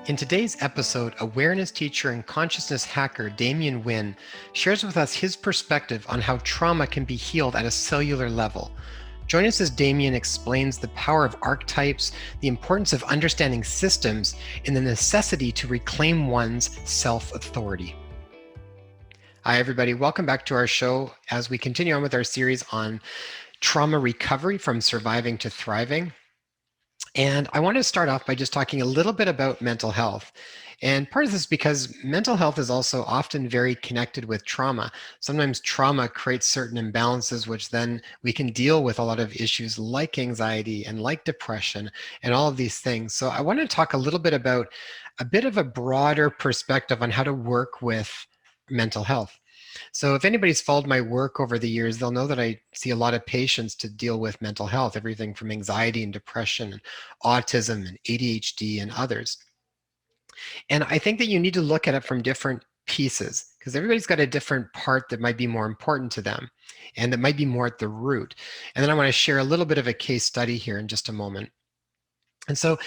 In today's episode, awareness teacher and consciousness hacker Damien Wynne shares with us his perspective on how trauma can be healed at a cellular level. Join us as Damien explains the power of archetypes, the importance of understanding systems, and the necessity to reclaim one's self-authority. Hi, everybody. Welcome back to our show as we continue on with our series on trauma recovery from surviving to thriving. And I want to start off by just talking a little bit about mental health. And part of this is because mental health is also often very connected with trauma. Sometimes trauma creates certain imbalances, which then we can deal with a lot of issues like anxiety and like depression and all of these things. So I want to talk a little bit about a bit of a broader perspective on how to work with mental health. So if anybody's followed my work over the years, they'll know that I see a lot of patients to deal with mental health, everything from anxiety and depression and autism and ADHD and others. And I think that you need to look at it from different pieces because everybody's got a different part that might be more important to them and that might be more at the root. And then I want to share a little bit of a case study here in just a moment. And so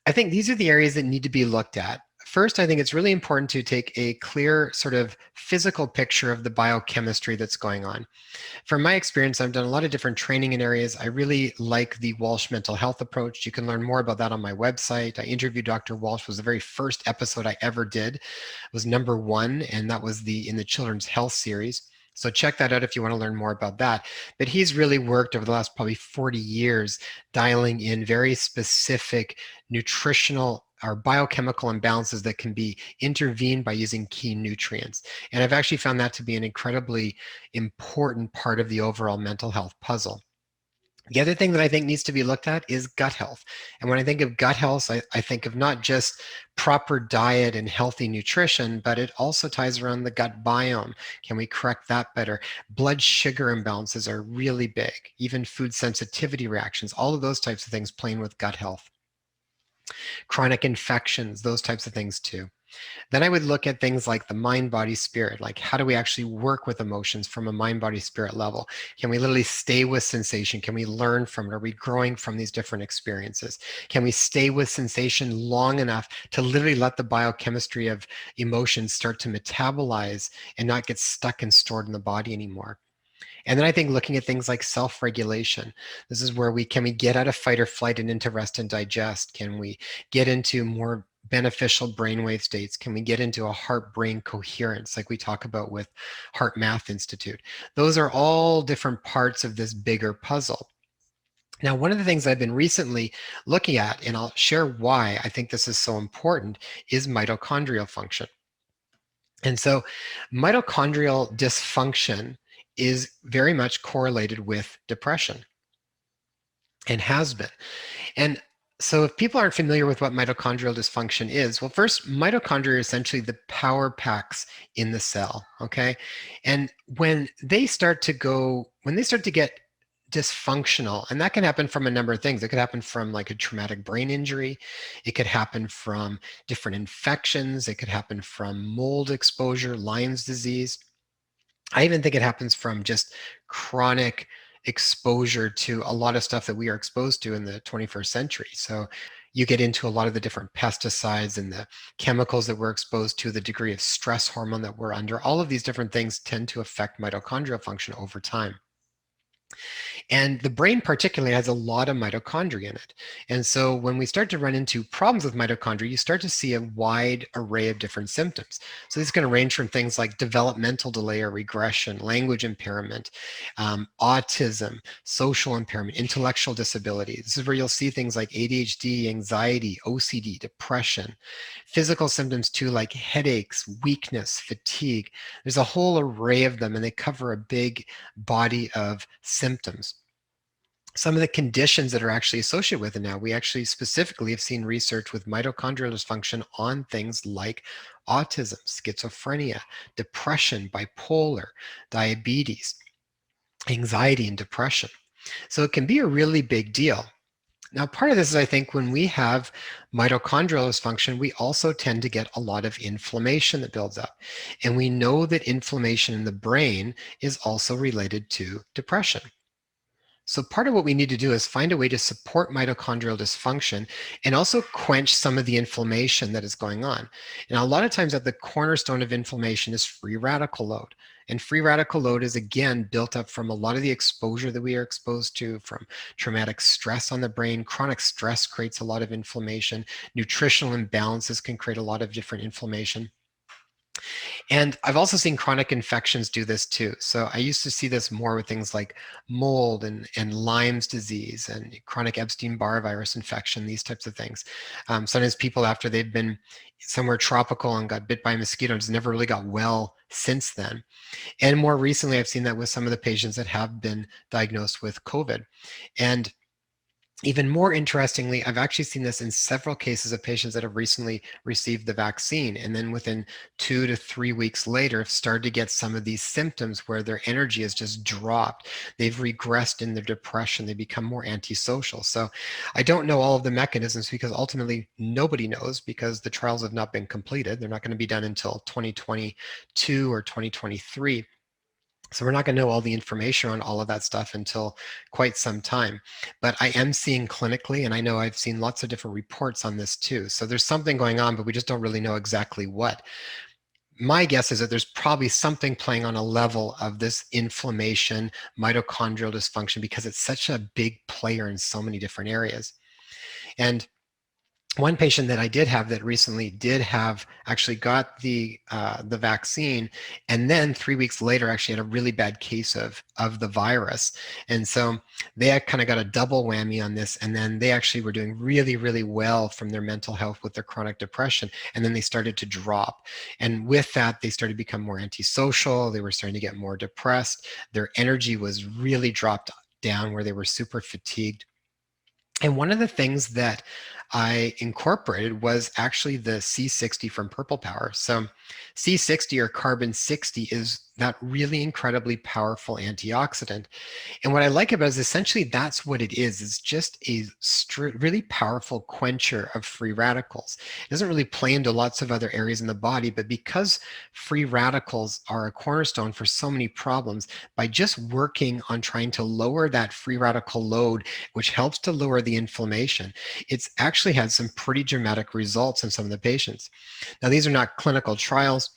I think these are the areas that need to be looked at. First, I think it's really important to take a clear sort of physical picture of the biochemistry that's going on. From my experience, I've done a lot of different training in areas. I really like the Walsh mental health approach. You can learn more about that on my website. I interviewed Dr. Walsh. It was the very first episode I ever did. It was #1, and that was in the Children's Health series. So check that out if you want to learn more about that. But he's really worked over the last probably 40 years dialing in very specific nutritional or biochemical imbalances that can be intervened by using key nutrients. And I've actually found that to be an incredibly important part of the overall mental health puzzle. The other thing that I think needs to be looked at is gut health. And when I think of gut health, I think of not just proper diet and healthy nutrition, but it also ties around the gut biome. Can we correct that better? Blood sugar imbalances are really big, even food sensitivity reactions, all of those types of things playing with gut health. Chronic infections, those types of things too. Then I would look at things like the mind, body, spirit. Like, how do we actually work with emotions from a mind, body, spirit level? Can we literally stay with sensation? Can we learn from it? Are we growing from these different experiences? Can we stay with sensation long enough to literally let the biochemistry of emotions start to metabolize and not get stuck and stored in the body anymore? And then I think looking at things like self-regulation. This is where can we get out of fight or flight and into rest and digest? Can we get into more beneficial brainwave states? Can we get into a heart-brain coherence like we talk about with Heart Math Institute? Those are all different parts of this bigger puzzle. Now, one of the things I've been recently looking at, and I'll share why I think this is so important, is mitochondrial function. And so mitochondrial dysfunction is very much correlated with depression and has been. And so if people aren't familiar with what mitochondrial dysfunction is, well, first, mitochondria are essentially the power packs in the cell, okay? And when they start to get dysfunctional, and that can happen from a number of things. It could happen from like a traumatic brain injury. It could happen from different infections. It could happen from mold exposure, Lyme's disease. I even think it happens from just chronic exposure to a lot of stuff that we are exposed to in the 21st century. So you get into a lot of the different pesticides and the chemicals that we're exposed to, the degree of stress hormone that we're under. All of these different things tend to affect mitochondrial function over time. And the brain particularly has a lot of mitochondria in it. And so when we start to run into problems with mitochondria, you start to see a wide array of different symptoms. So this is going to range from things like developmental delay or regression, language impairment, autism, social impairment, intellectual disability. This is where you'll see things like ADHD, anxiety, OCD, depression, physical symptoms too, like headaches, weakness, fatigue. There's a whole array of them, and they cover a big body of symptoms. Some of the conditions that are actually associated with it now, we actually specifically have seen research with mitochondrial dysfunction on things like autism, schizophrenia, depression, bipolar, diabetes, anxiety, and depression. So it can be a really big deal. Now, part of this is, I think, when we have mitochondrial dysfunction, we also tend to get a lot of inflammation that builds up. And we know that inflammation in the brain is also related to depression. So part of what we need to do is find a way to support mitochondrial dysfunction and also quench some of the inflammation that is going on. And a lot of times at the cornerstone of inflammation is free radical load. And free radical load is again built up from a lot of the exposure that we are exposed to, from traumatic stress on the brain. Chronic stress creates a lot of inflammation. Nutritional imbalances can create a lot of different inflammation. And I've also seen chronic infections do this too. So I used to see this more with things like mold and Lyme's disease and chronic Epstein-Barr virus infection, these types of things. Sometimes people, after they've been somewhere tropical and got bit by mosquitoes, never really got well since then. And more recently, I've seen that with some of the patients that have been diagnosed with COVID. And even more interestingly, I've actually seen this in several cases of patients that have recently received the vaccine, and then within 2 to 3 weeks later have started to get some of these symptoms where their energy has just dropped. They've regressed in their depression. They become more antisocial. So I don't know all of the mechanisms because ultimately nobody knows, because the trials have not been completed. They're not going to be done until 2022 or 2023. So we're not going to know all the information on all of that stuff until quite some time. But I am seeing clinically, and I know I've seen lots of different reports on this too. So there's something going on, but we just don't really know exactly what. My guess is that there's probably something playing on a level of this inflammation, mitochondrial dysfunction, because it's such a big player in so many different areas. And one patient that I did have that recently did have actually got the vaccine, and then 3 weeks later actually had a really bad case of the virus. And so they kind of got a double whammy on this, and then they actually were doing really, really well from their mental health with their chronic depression, and then they started to drop. And with that, they started to become more antisocial. They were starting to get more depressed. Their energy was really dropped down, where they were super fatigued. And one of the things that I incorporated was actually the C60 from Purple Power. So C60, or carbon 60, is that really incredibly powerful antioxidant. And what I like about it is essentially that's what it is. It's just a really powerful quencher of free radicals. It doesn't really play into lots of other areas in the body, but because free radicals are a cornerstone for so many problems, by just working on trying to lower that free radical load, which helps to lower the inflammation, it's actually had some pretty dramatic results in some of the patients. Now, these are not clinical trials.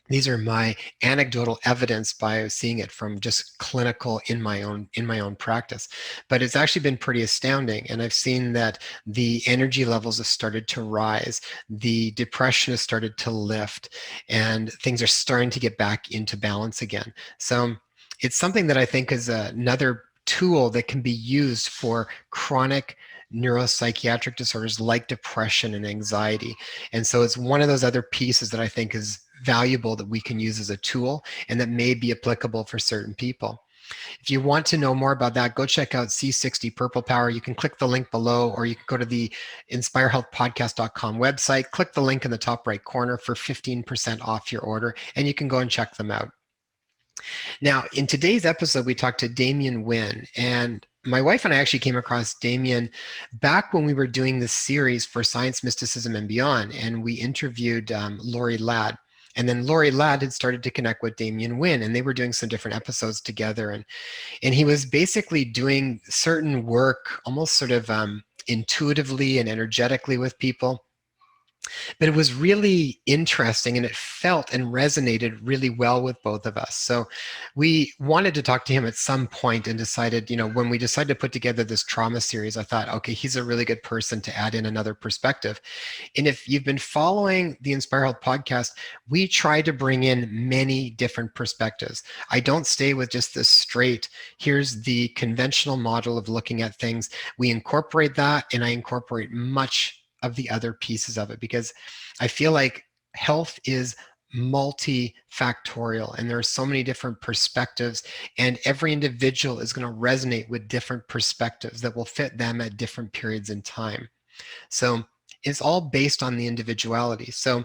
These are my anecdotal evidence by seeing it from just clinical in my own practice. But it's actually been pretty astounding. And I've seen that the energy levels have started to rise, the depression has started to lift, and things are starting to get back into balance again. So it's something that I think is another tool that can be used for chronic neuropsychiatric disorders like depression and anxiety. And so it's one of those other pieces that I think is valuable that we can use as a tool and that may be applicable for certain people. If you want to know more about that, go check out C60 Purple Power. You can click the link below, or you can go to the inspirehealthpodcast.com website, click the link in the top right corner for 15% off your order, and you can go and check them out. Now, in today's episode, we talked to Damien Wynne, and my wife and I actually came across Damien back when we were doing this series for Science, Mysticism, and Beyond, and we interviewed Lori Ladd. And then Lori Ladd had started to connect with Damien Wynne, and they were doing some different episodes together. And he was basically doing certain work almost sort of intuitively and energetically with people. But it was really interesting, and it felt and resonated really well with both of us. So we wanted to talk to him at some point and decided, when we decided to put together this trauma series, I thought, okay, he's a really good person to add in another perspective. And if you've been following the Inspire Health podcast, we try to bring in many different perspectives. I don't stay with just this straight, here's the conventional model of looking at things. We incorporate that, and I incorporate much of the other pieces of it, because I feel like health is multifactorial and there are so many different perspectives, and every individual is going to resonate with different perspectives that will fit them at different periods in time. So it's all based on the individuality. So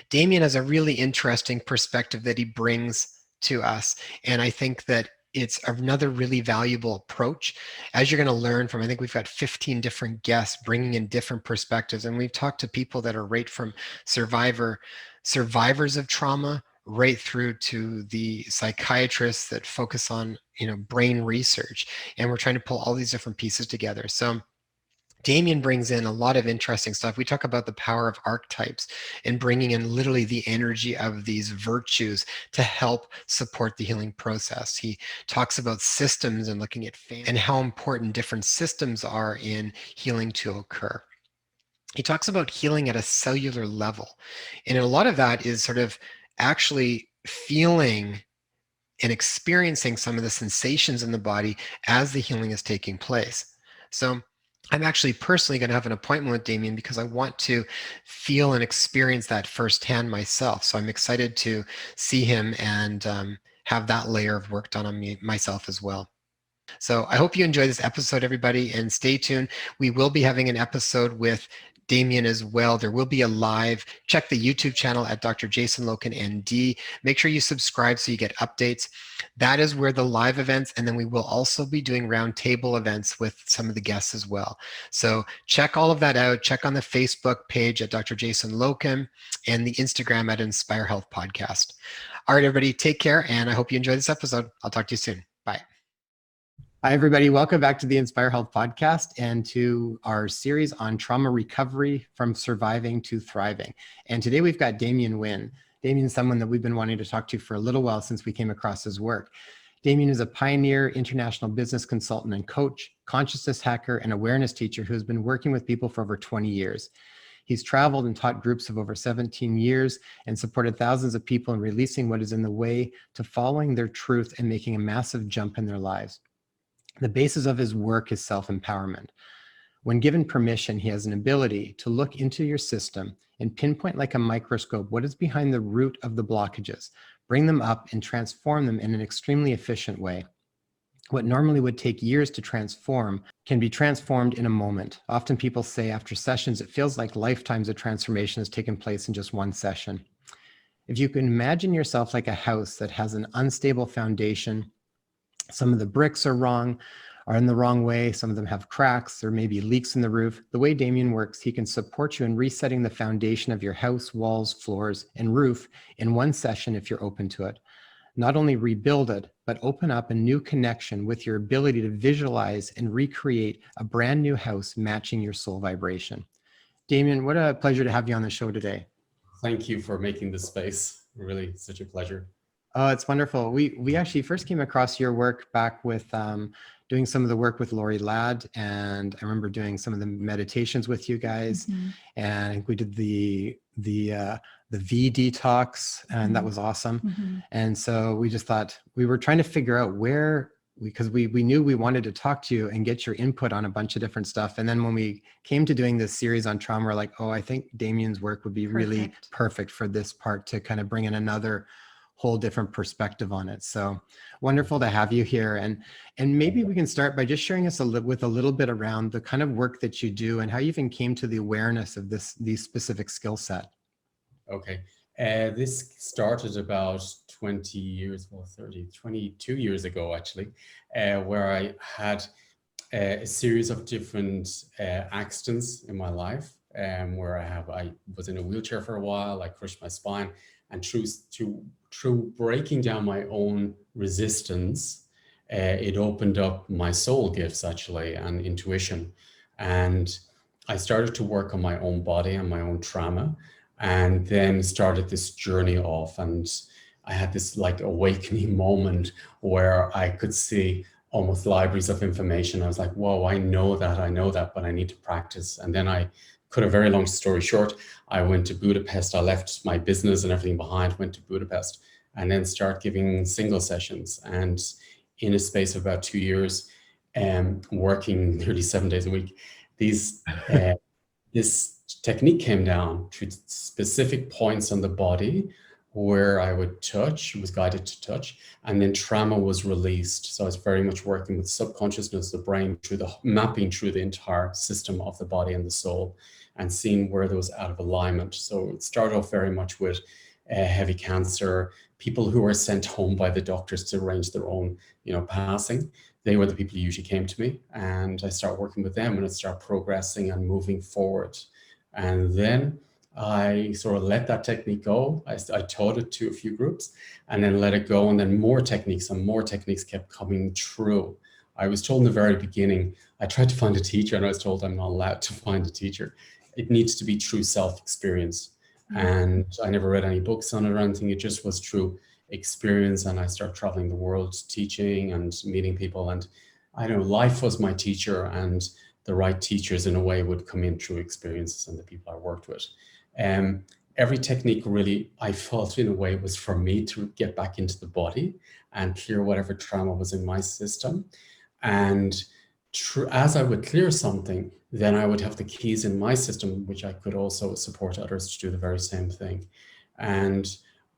Damien has a really interesting perspective that he brings to us, and I think that it's another really valuable approach. As you're going to learn from, I think we've got 15 different guests bringing in different perspectives, and we've talked to people that are right from survivors of trauma, right through to the psychiatrists that focus on, brain research. And we're trying to pull all these different pieces together. So Damien brings in a lot of interesting stuff. We talk about the power of archetypes and bringing in literally the energy of these virtues to help support the healing process. He talks about systems and looking at and how important different systems are in healing to occur. He talks about healing at a cellular level. And a lot of that is sort of actually feeling and experiencing some of the sensations in the body as the healing is taking place. So I'm actually personally going to have an appointment with Damien because I want to feel and experience that firsthand myself. So I'm excited to see him and have that layer of work done on me myself as well. So I hope you enjoy this episode, everybody, and stay tuned. We will be having an episode with Damien as well. There will be a live. Check the YouTube channel at Dr. Jason Loken ND. Make sure you subscribe so you get updates. That is where the live events, and then we will also be doing roundtable events with some of the guests as well. So check all of that out. Check on the Facebook page at Dr. Jason Loken and the Instagram at Inspire Health Podcast. All right, everybody, take care, and I hope you enjoy this episode. I'll talk to you soon. Bye. Hi, everybody. Welcome back to the Inspire Health Podcast and to our series on trauma recovery from surviving to thriving. And today we've got Damien Wynne. Damien's someone that we've been wanting to talk to for a little while since we came across his work. Damien is a pioneer, international business consultant and coach, consciousness hacker, and awareness teacher who has been working with people for over 20 years. He's traveled and taught groups of over 17 years and supported thousands of people in releasing what is in the way to following their truth and making a massive jump in their lives. The basis of his work is self-empowerment. When given permission, he has an ability to look into your system and pinpoint like a microscope what is behind the root of the blockages, bring them up and transform them in an extremely efficient way. What normally would take years to transform can be transformed in a moment. Often people say after sessions, it feels like lifetimes of transformation has taken place in just one session. If you can imagine yourself like a house that has an unstable foundation, some of the bricks are in the wrong way. Some of them have cracks. There may be leaks in the roof. The way Damien works, he can support you in resetting the foundation of your house, walls, floors, and roof in one session if you're open to it. Not only rebuild it, but open up a new connection with your ability to visualize and recreate a brand new house matching your soul vibration. Damien, what a pleasure to have you on the show today. Thank you for making this space. Really, such a pleasure. Oh, it's wonderful. We actually first came across your work back with doing some of the work with Lori Ladd, and I remember doing some of the meditations with you guys, and I think we did the V detox, and that was awesome. And so we just thought we were trying to figure out where, because we knew we wanted to talk to you and get your input on a bunch of different stuff. And then when we came to doing this series on trauma, we're like, oh, I think Damien's work would be really perfect for this part to kind of bring in another whole different perspective on it. So wonderful to have you here. And maybe we can start by just sharing us with a little bit around the kind of work that you do and how you even came to the awareness of these specific skill set. Okay. This started about 22 years ago, actually, where I had a series of different accidents in my life, where I was in a wheelchair for a while. I crushed my spine, and through breaking down my own resistance, it opened up my soul gifts actually and intuition. And I started to work on my own body and my own trauma, and then started this journey off. And I had this like awakening moment where I could see almost libraries of information. I was like, whoa, I know that, but I need to practice. And then I cut a very long story short, I went to Budapest. I left my business and everything behind, went to Budapest, and then start giving single sessions. And in a space of about 2 years, working nearly 7 days a week, this technique came down to specific points on the body where I would touch, was guided to touch, and then trauma was released. So I was very much working with subconsciousness, the brain, mapping through the entire system of the body and the soul, and seeing where there was out of alignment. So it started off very much with heavy cancer, people who were sent home by the doctors to arrange their own, passing. They were the people who usually came to me, and I started working with them, and it started progressing and moving forward. And then I sort of let that technique go. I taught it to a few groups and then let it go. And then more techniques and more techniques kept coming through. I was told in the very beginning, I tried to find a teacher and I was told I'm not allowed to find a teacher. It needs to be true self-experience. And I never read any books on it or anything. It just was true experience. And I started traveling the world teaching and meeting people. And I don't know, life was my teacher, and the right teachers in a way would come in through experiences and the people I worked with. Every technique really, I felt in a way was for me to get back into the body and clear whatever trauma was in my system. And as I would clear something, then I would have the keys in my system, which I could also support others to do the very same thing. And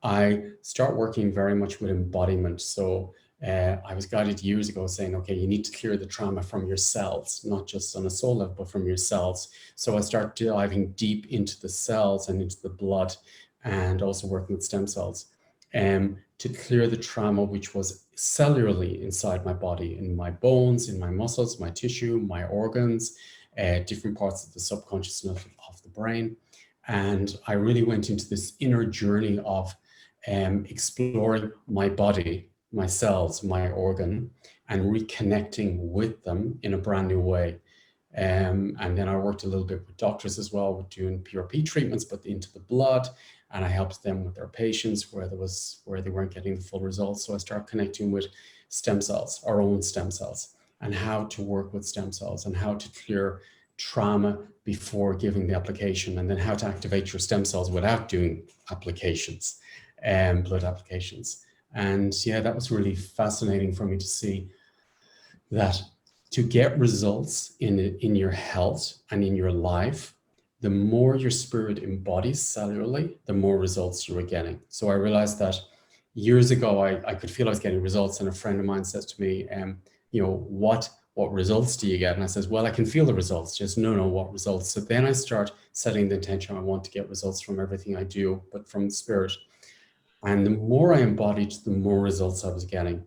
I start working very much with embodiment. So I was guided years ago saying, okay, you need to clear the trauma from your cells, not just on a soul level, but from your cells. So I start diving deep into the cells and into the blood, and also working with stem cells to clear the trauma which was cellularly inside my body, in my bones, in my muscles, my tissue, my organs, different parts of the subconscious of the brain. And I really went into this inner journey of exploring my body, my cells, my organ, and reconnecting with them in a brand new way. And then I worked a little bit with doctors as well, with doing PRP treatments, but into the blood, and I helped them with their patients where they weren't getting the full results. So I started connecting with stem cells, our own stem cells, and how to work with stem cells and how to clear trauma before giving the application, and then how to activate your stem cells without doing applications, blood applications. And yeah, that was really fascinating for me to see that to get results in your health and in your life, the more your spirit embodies cellularly, the more results you are getting. So I realized that years ago, I could feel I was getting results, and a friend of mine says to me, what results do you get? And I says, well, I can feel the results, just no, what results? So then I start setting the intention. I want to get results from everything I do, but from the spirit. And the more I embodied, the more results I was getting.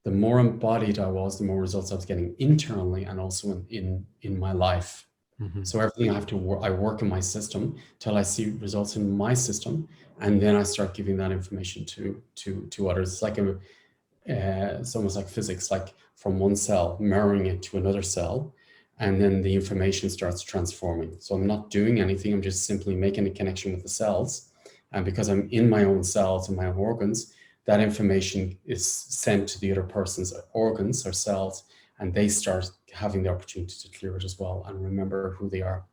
The more embodied I was, the more results I was getting internally and also in my life. Mm-hmm. So everything I work in my system till I see results in my system, and then I start giving that information to others. It's like it's almost like physics, like from one cell mirroring it to another cell, and then the information starts transforming. So I'm not doing anything, I'm just simply making a connection with the cells. And because I'm in my own cells and my own organs, that information is sent to the other person's organs or cells, and they start having the opportunity to clear it as well and remember who they are.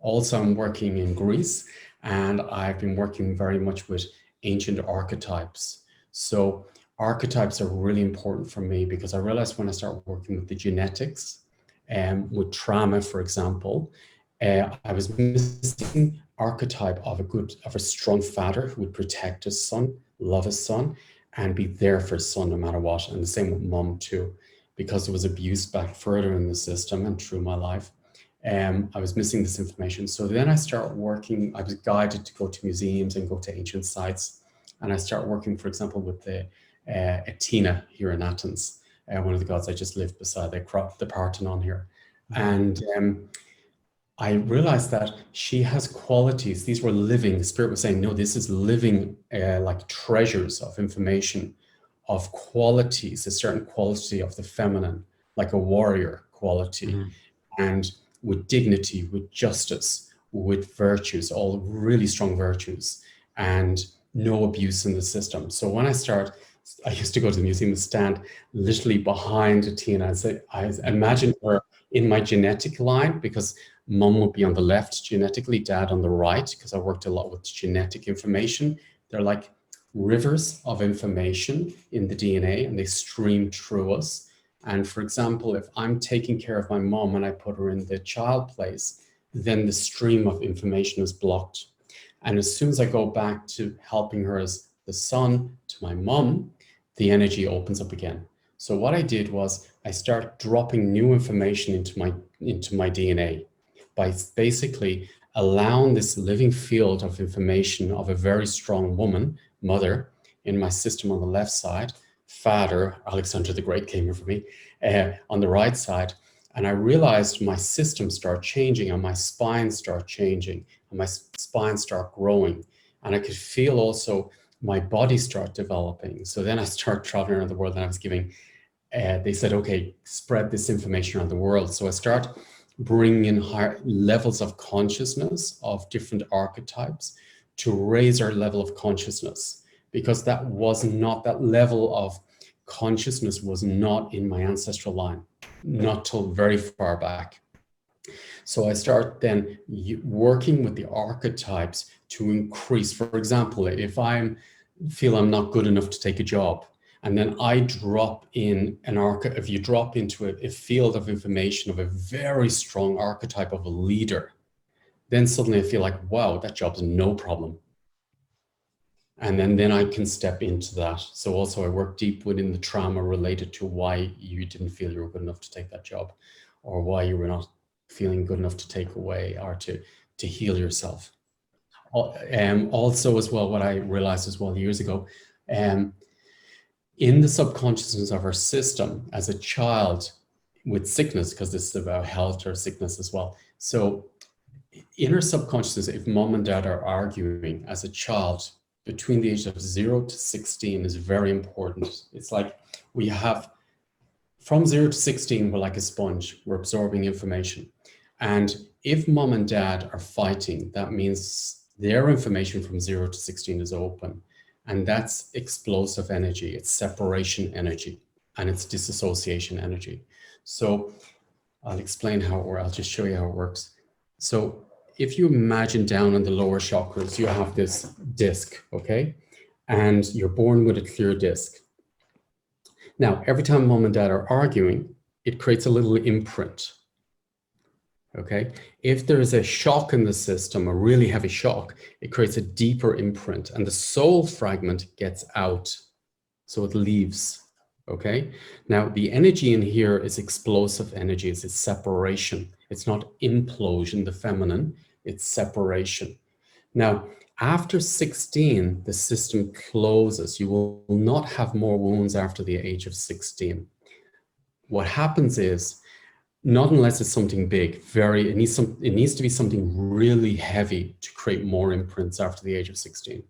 Also, I'm working in Greece, and I've been working very much with ancient archetypes. So archetypes are really important for me because I realized when I started working with the genetics, with trauma, for example, I was missing archetype of a strong father who would protect his son, love his son, and be there for his son no matter what. And the same with mom too, because there was abuse back further in the system and through my life. I was missing this information. So then I started working, I was guided to go to museums and go to ancient sites. And I started working, for example, with the Athena here in Athens, one of the gods I just lived beside, the Parthenon here. And I realized that she has qualities. These were living, the spirit was saying, no, this is living like treasures of information, of qualities, a certain quality of the feminine, like a warrior quality, and with dignity, with justice, with virtues, all really strong virtues, and no abuse in the system. So when I used to go to the museum and stand literally behind Athena and say, I imagined her in my genetic line, because mom would be on the left genetically, dad on the right, because I worked a lot with genetic information. They're like rivers of information in the DNA, and they stream through us. And for example, if I'm taking care of my mom and I put her in the child place, then the stream of information is blocked. And as soon as I go back to helping her as the son to my mom, the energy opens up again. So what I did was I start dropping new information into my DNA by basically allowing this living field of information of a very strong woman, mother, in my system on the left side, father, Alexander the Great came here for me, on the right side, And I realized my system start changing and my spine start changing and my spine start growing. And I could feel also my body start developing. So then I start traveling around the world, and I was giving, they said, okay, spread this information around the world. So I start bringing in higher levels of consciousness of different archetypes to raise our level of consciousness, because that level of consciousness was not in my ancestral line, not till very far back. So I start then working with the archetypes to increase. For example, if I feel I'm not good enough to take a job, and then I drop in if you drop into a field of information of a very strong archetype of a leader, then suddenly I feel like, wow, that job's no problem. And then I can step into that. So also I work deep within the trauma related to why you didn't feel you were good enough to take that job, or why you were not feeling good enough to take away or to heal yourself. Also as well, what I realized as well years ago, in the subconsciousness of our system as a child with sickness, because this is about health or sickness as well. So in our subconsciousness, if mom and dad are arguing as a child, between the age of 0 to 16 is very important. It's like we have, from 0 to 16, we're like a sponge, we're absorbing information. And if mom and dad are fighting, that means their information from 0 to 16 is open. And that's explosive energy, it's separation energy, and it's disassociation energy. So I'll explain how it works, I'll just show you how it works. So if you imagine down in the lower chakras, you have this disc, okay? And you're born with a clear disc. Now, every time mom and dad are arguing, it creates a little imprint, okay? If there is a shock in the system, a really heavy shock, it creates a deeper imprint, and the soul fragment gets out, so it leaves, okay? Now, the energy in here is explosive energy, it's separation. It's not implosion, the feminine, it's separation. Now, after 16, the system closes. You will not have more wounds after the age of 16. What happens is, not unless it's something big, it needs to be something really heavy to create more imprints after the age of 16.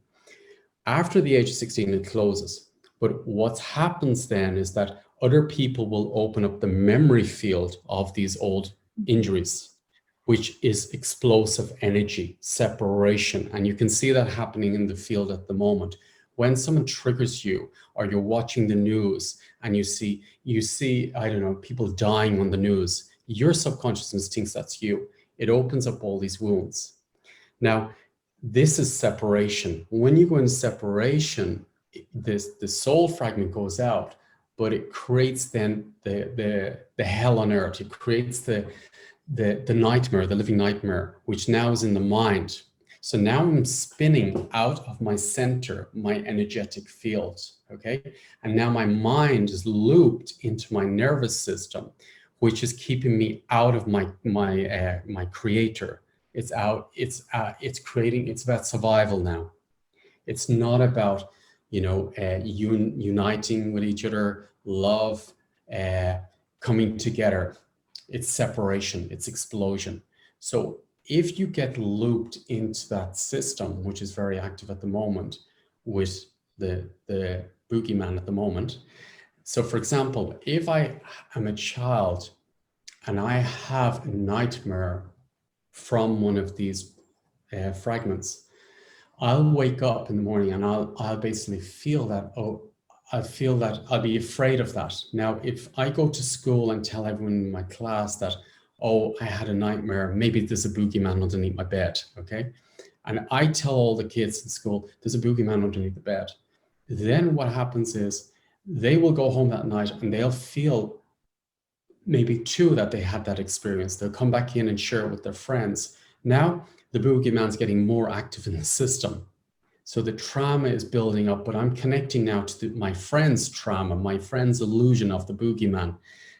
After the age of 16, it closes. But what happens then is that other people will open up the memory field of these old injuries, which is explosive energy, separation. And you can see that happening in the field at the moment. When someone triggers you, or you're watching the news and you see, I don't know, people dying on the news, your subconsciousness thinks that's you. It opens up all these wounds. Now, this is separation. When you go in separation, the soul fragment goes out, but it creates then the hell on earth. It creates the nightmare, the living nightmare, which now is in the mind. So now I'm spinning out of my center, my energetic field, okay? And now my mind is looped into my nervous system, which is keeping me out of my creator. It's about survival now. It's not about, uniting with each other, love, coming together. It's separation, it's explosion. So if you get looped into that system, which is very active at the moment with the boogeyman at the moment. So for example, if I am a child and I have a nightmare from one of these fragments, I'll wake up in the morning and I'll basically feel that, I'll be afraid of that. Now, if I go to school and tell everyone in my class that, oh, I had a nightmare, maybe there's a boogeyman underneath my bed, okay? And I tell all the kids in school, there's a boogeyman underneath the bed. Then what happens is they will go home that night and they'll feel maybe too that they had that experience. They'll come back in and share it with their friends. Now, the boogeyman's getting more active in the system. So the trauma is building up, but I'm connecting now to my friend's trauma, my friend's illusion of the boogeyman.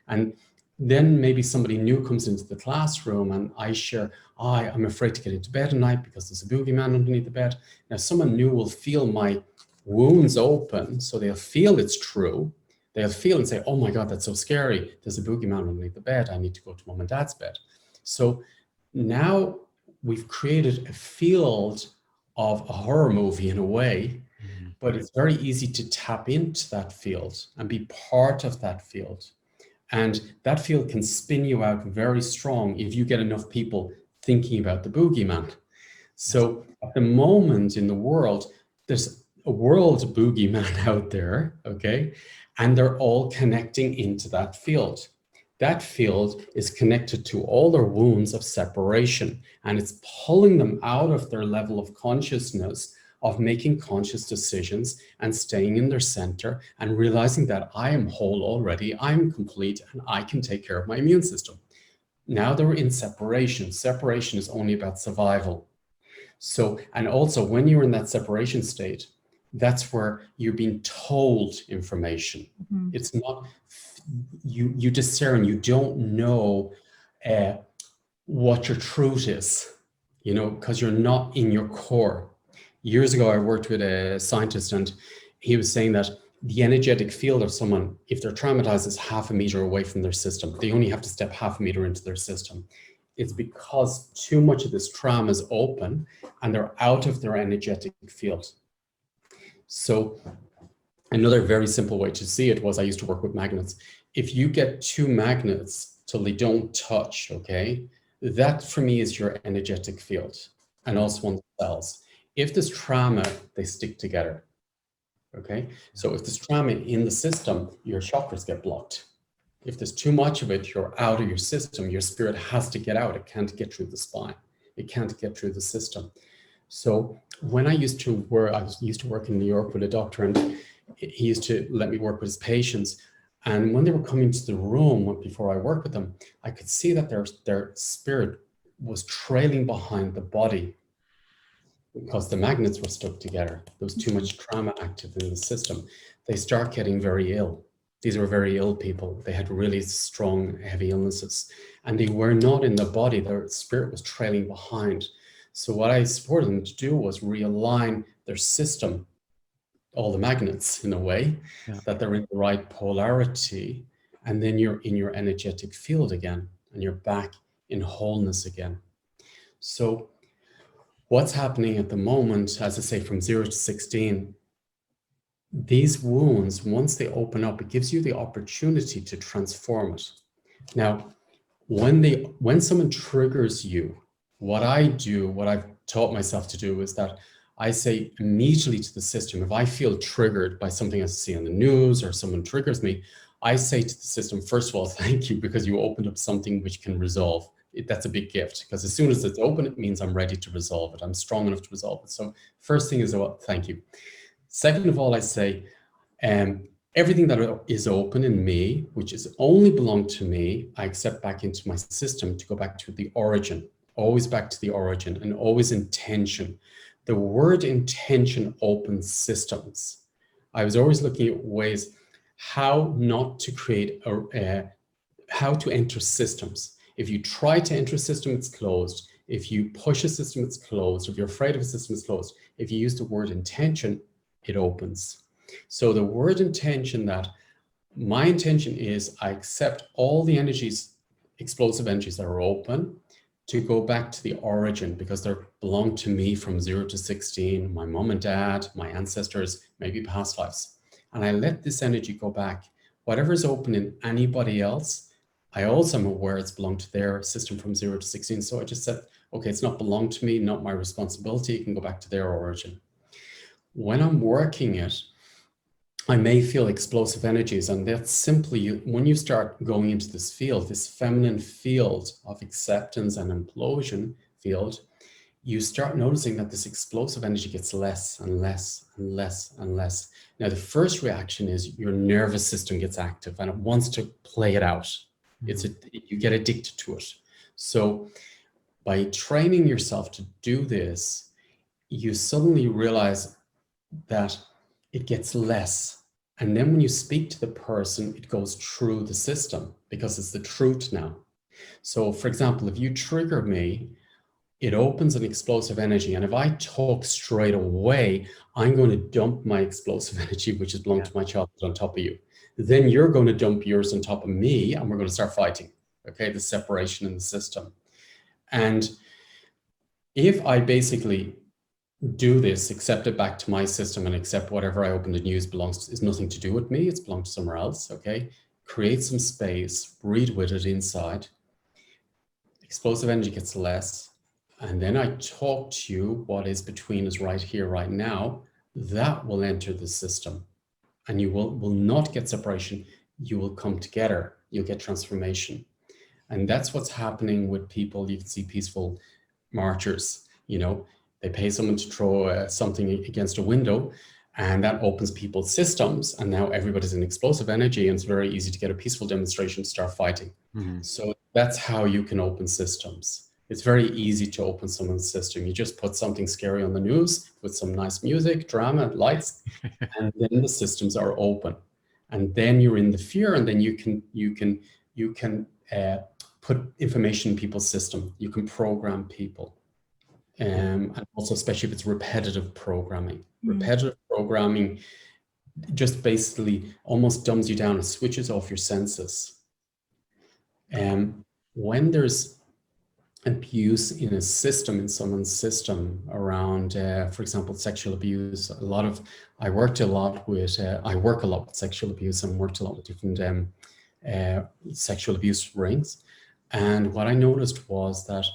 And then maybe somebody new comes into the classroom and I share, I'm afraid to get into bed at night because there's a boogeyman underneath the bed. Now someone new will feel my wounds open, so they'll feel it's true, They'll feel and say, oh my God, that's so scary. There's a boogeyman underneath the bed. I need to go to mom and dad's bed. So now we've created a field of a horror movie in a way, but it's very easy to tap into that field and be part of that field. And that field can spin you out very strong if you get enough people thinking about the boogeyman. So at the moment in the world, there's a world boogeyman out there, okay? And they're all connecting into that field. That field is connected to all their wounds of separation, and it's pulling them out of their level of consciousness of making conscious decisions and staying in their center and realizing that I am whole already, I'm complete, and I can take care of my immune system. Now they're in separation. Separation is only about survival. So, and also when you're in that separation state, that's where you're being told information. It's not, you discern, you don't know what your truth is, you know, because you're not in your core. Years ago, I worked with a scientist, and he was saying that the energetic field of someone, if they're traumatized, is 0.5 meter away from their system. They only have to step 0.5 meter into their system. It's because too much of this trauma is open and they're out of their energetic field. So another very simple way to see it was, I used to work with magnets. If you get 2 magnets till they don't touch, okay, that for me is your energetic field, and also on the cells. If there's trauma, they stick together, okay? So if there's trauma in the system, your chakras get blocked. If there's too much of it, you're out of your system. Your spirit has to get out. It can't get through the spine. It can't get through the system. So when I used to work in New York with a doctor, and he used to let me work with his patients. And when they were coming to the room, before I worked with them, I could see that their spirit was trailing behind the body because the magnets were stuck together. There was too much trauma active in the system. They start getting very ill. These were very ill people. They had really strong, heavy illnesses, and they were not in the body. Their spirit was trailing behind. So what I supported them to do was realign their system, all the magnets in a way, that they're in the right polarity, and then you're in your energetic field again, and you're back in wholeness again. So what's happening at the moment, as I say, from 0 to 16, these wounds, once they open up, it gives you the opportunity to transform it. Now, when someone triggers you, what I do, what I've taught myself to do, is that I say immediately to the system, if I feel triggered by something I see on the news or someone triggers me, I say to the system, first of all, thank you, because you opened up something which can resolve. That's a big gift, because as soon as it's open, it means I'm ready to resolve it. I'm strong enough to resolve it. So first thing is, well, thank you. Second of all, I say, everything that is open in me, which is only belong to me, I accept back into my system to go back to the origin, always back to the origin, and always intention. The word intention opens systems. I was always looking at ways how not to create, how to enter systems. If you try to enter a system, it's closed. If you push a system, it's closed. If you're afraid of a system, it's closed. If you use the word intention, it opens. So the word intention, that my intention is, I accept all the energies, explosive energies that are open, to go back to the origin, because they belong to me from 0 to 16, my mom and dad, my ancestors, maybe past lives. And I let this energy go back. Whatever is open in anybody else, I also am aware it's belonged to their system from 0 to 16. So I just said, okay, it's not belong to me, not my responsibility. It can go back to their origin. When I'm working it, I may feel explosive energies, and that's simply when you start going into this field, this feminine field of acceptance and implosion field, you start noticing that this explosive energy gets less and less and less and less. Now, the first reaction is your nervous system gets active and it wants to play it out. You get addicted to it. So by training yourself to do this, you suddenly realize that it gets less. And then when you speak to the person, it goes through the system because it's the truth now. So for example, if you trigger me, it opens an explosive energy. And if I talk straight away, I'm going to dump my explosive energy, which has belonged to my childhood, on top of you. then you're going to dump yours on top of me and we're going to start fighting. Okay, the separation in the system. And if I basically do this, accept it back to my system and accept whatever I open the news is nothing to do with me, it's belongs to somewhere else, okay? Create some space, breathe with it inside. Explosive energy gets less. And then I talk to you what is between us right here, right now, that will enter the system. And you will not get separation, you will come together, you'll get transformation. And that's what's happening with people. You can see peaceful marchers, you know, they pay someone to throw something against a window and that opens people's systems. And now everybody's in explosive energy and it's very easy to get a peaceful demonstration to start fighting. Mm-hmm. So that's how you can open systems. It's very easy to open someone's system. You just put something scary on the news with some nice music, drama, lights, and then the systems are open. And then you're in the fear, and then you can put information in people's system. You can program people. And also, especially if it's repetitive programming. Repetitive programming just basically almost dumbs you down and switches off your senses. When there's abuse in a system, in someone's system around, for example, sexual abuse, I work a lot with sexual abuse and worked a lot with different sexual abuse rings. And what I noticed was that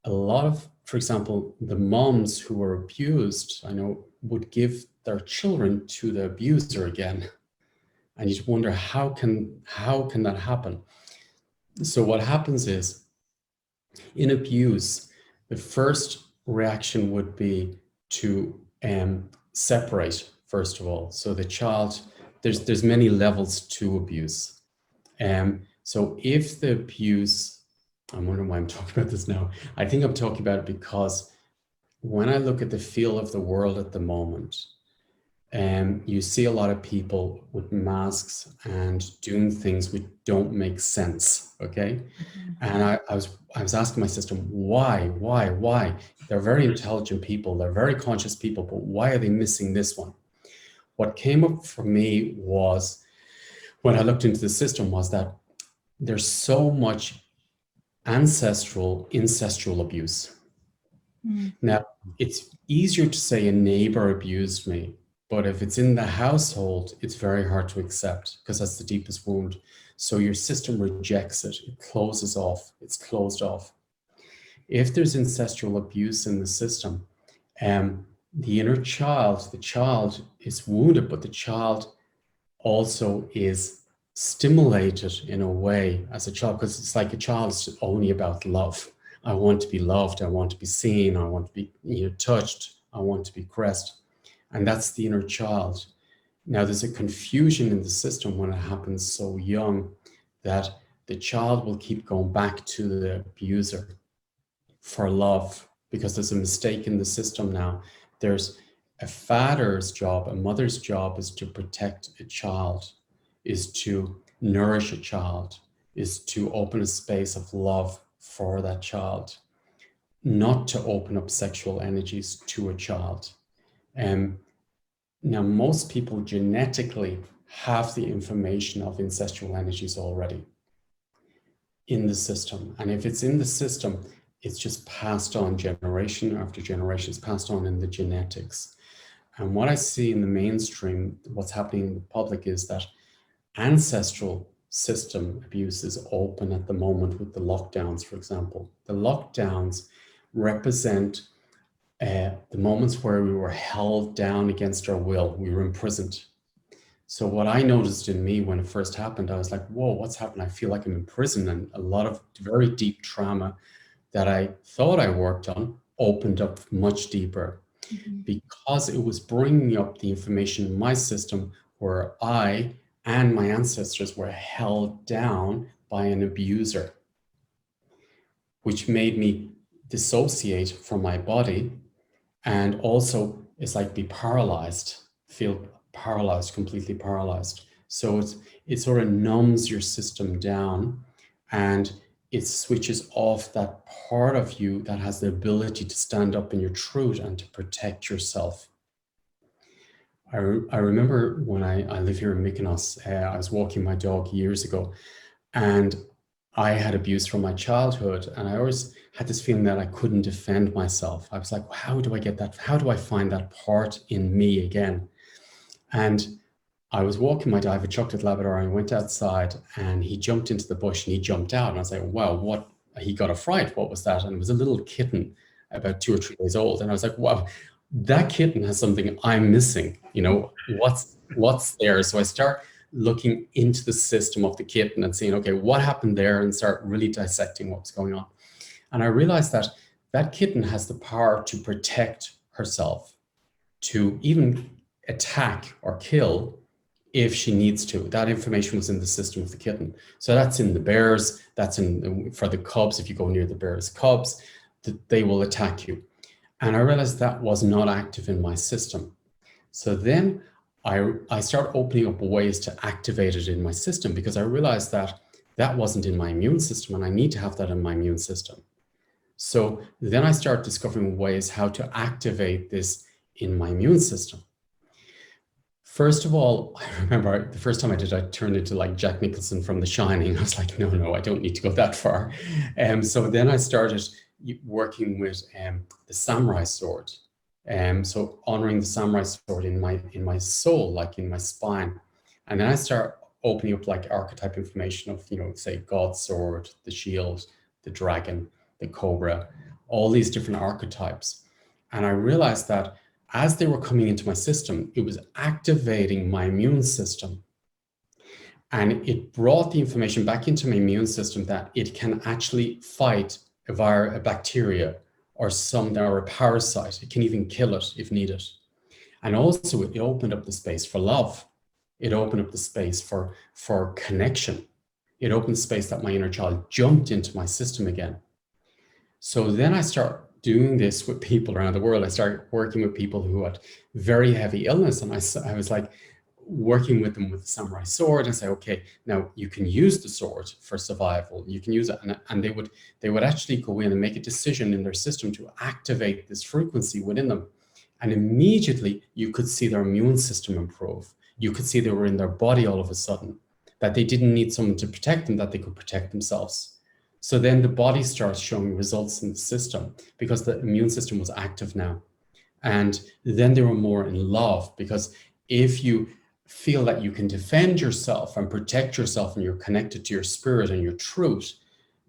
a lot of, for example, the moms who were abused, I know, would give their children to the abuser again. And you wonder, how can that happen? So what happens is, in abuse, the first reaction would be to separate, first of all. So the child, there's many levels to abuse. So if the abuse, I'm wondering why I'm talking about this now. I think I'm talking about it because when I look at the feel of the world at the moment, you see a lot of people with masks and doing things which don't make sense, okay? Mm-hmm. And I was asking my system, why? They're very intelligent people, they're very conscious people, but why are they missing this one? What came up for me was, when I looked into the system, was that there's so much incestual abuse. Mm. Now, it's easier to say a neighbor abused me, but if it's in the household, it's very hard to accept because that's the deepest wound. So your system rejects it. It closes off. It's closed off. If there's incestual abuse in the system, the inner child, the child is wounded, but the child also is stimulated in a way as a child, because it's like a child is only about love. I want to be loved. I want to be seen. I want to be touched. I want to be caressed. And that's the inner child. Now, there's a confusion in the system when it happens so young that the child will keep going back to the abuser for love because there's a mistake in the system now. There's a father's job, a mother's job is to protect a child, is to nourish a child, is to open a space of love for that child, not to open up sexual energies to a child. Now, most people genetically have the information of incestual energies already in the system. And if it's in the system, it's just passed on generation after generation, it's passed on in the genetics. And what I see in the mainstream, what's happening in the public, is that ancestral system abuse is open at the moment with the lockdowns, for example. The lockdowns represent the moments where we were held down against our will, we were imprisoned. So what I noticed in me when it first happened, I was like, whoa, what's happened? I feel like I'm in prison, and a lot of very deep trauma that I thought I worked on opened up much deeper, because it was bringing up the information in my system where I and my ancestors were held down by an abuser, which made me dissociate from my body. And also, it's like be paralyzed, feel paralyzed, completely paralyzed. So it sort of numbs your system down, and it switches off that part of you that has the ability to stand up in your truth and to protect yourself. I remember when I live here in Mykonos, I was walking my dog years ago, and I had abuse from my childhood, and I always had this feeling that I couldn't defend myself. I was like, well, how do I get that? How do I find that part in me again? And I was walking my dog, I have a chocolate Labrador, and I went outside, and he jumped into the bush and he jumped out. And I was like, wow, what? He got a fright. What was that? And it was a little kitten about 2 or 3 days old. And I was like, wow, that kitten has something I'm missing. You know, what's there? So I start looking into the system of the kitten and seeing, okay, what happened there, and start really dissecting what's going on. And I realized that that kitten has the power to protect herself, to even attack or kill if she needs to. That information was in the system of the kitten. So that's in the bears, that's in for the cubs. If you go near the bears' cubs, they will attack you. And I realized that was not active in my system. So then I start opening up ways to activate it in my system, because I realized that that wasn't in my immune system, and I need to have that in my immune system. So then I start discovering ways how to activate this in my immune system. First of all, I remember the first time I did, I turned into like Jack Nicholson from The Shining. I was like, no, I don't need to go that far. So then I started working with the samurai sword. So honoring the samurai sword in my soul, like in my spine. And then I start opening up like archetype information of, say God's sword, the shield, the dragon, the cobra, all these different archetypes. And I realized that as they were coming into my system, it was activating my immune system. And it brought the information back into my immune system that it can actually fight a bacteria or a parasite. It can even kill it if needed. And also it opened up the space for love. It opened up the space for connection. It opened the space that my inner child jumped into my system again. So then I start doing this with people around the world. I started working with people who had very heavy illness, and I was like working with them with the samurai sword and say, okay, now you can use the sword for survival. You can use it, and they would actually go in and make a decision in their system to activate this frequency within them, and immediately you could see their immune system improve. You could see they were in their body all of a sudden, that they didn't need someone to protect them, that they could protect themselves. So then the body starts showing results in the system because the immune system was active now. And then they were more in love, because if you feel that you can defend yourself and protect yourself, and you're connected to your spirit and your truth,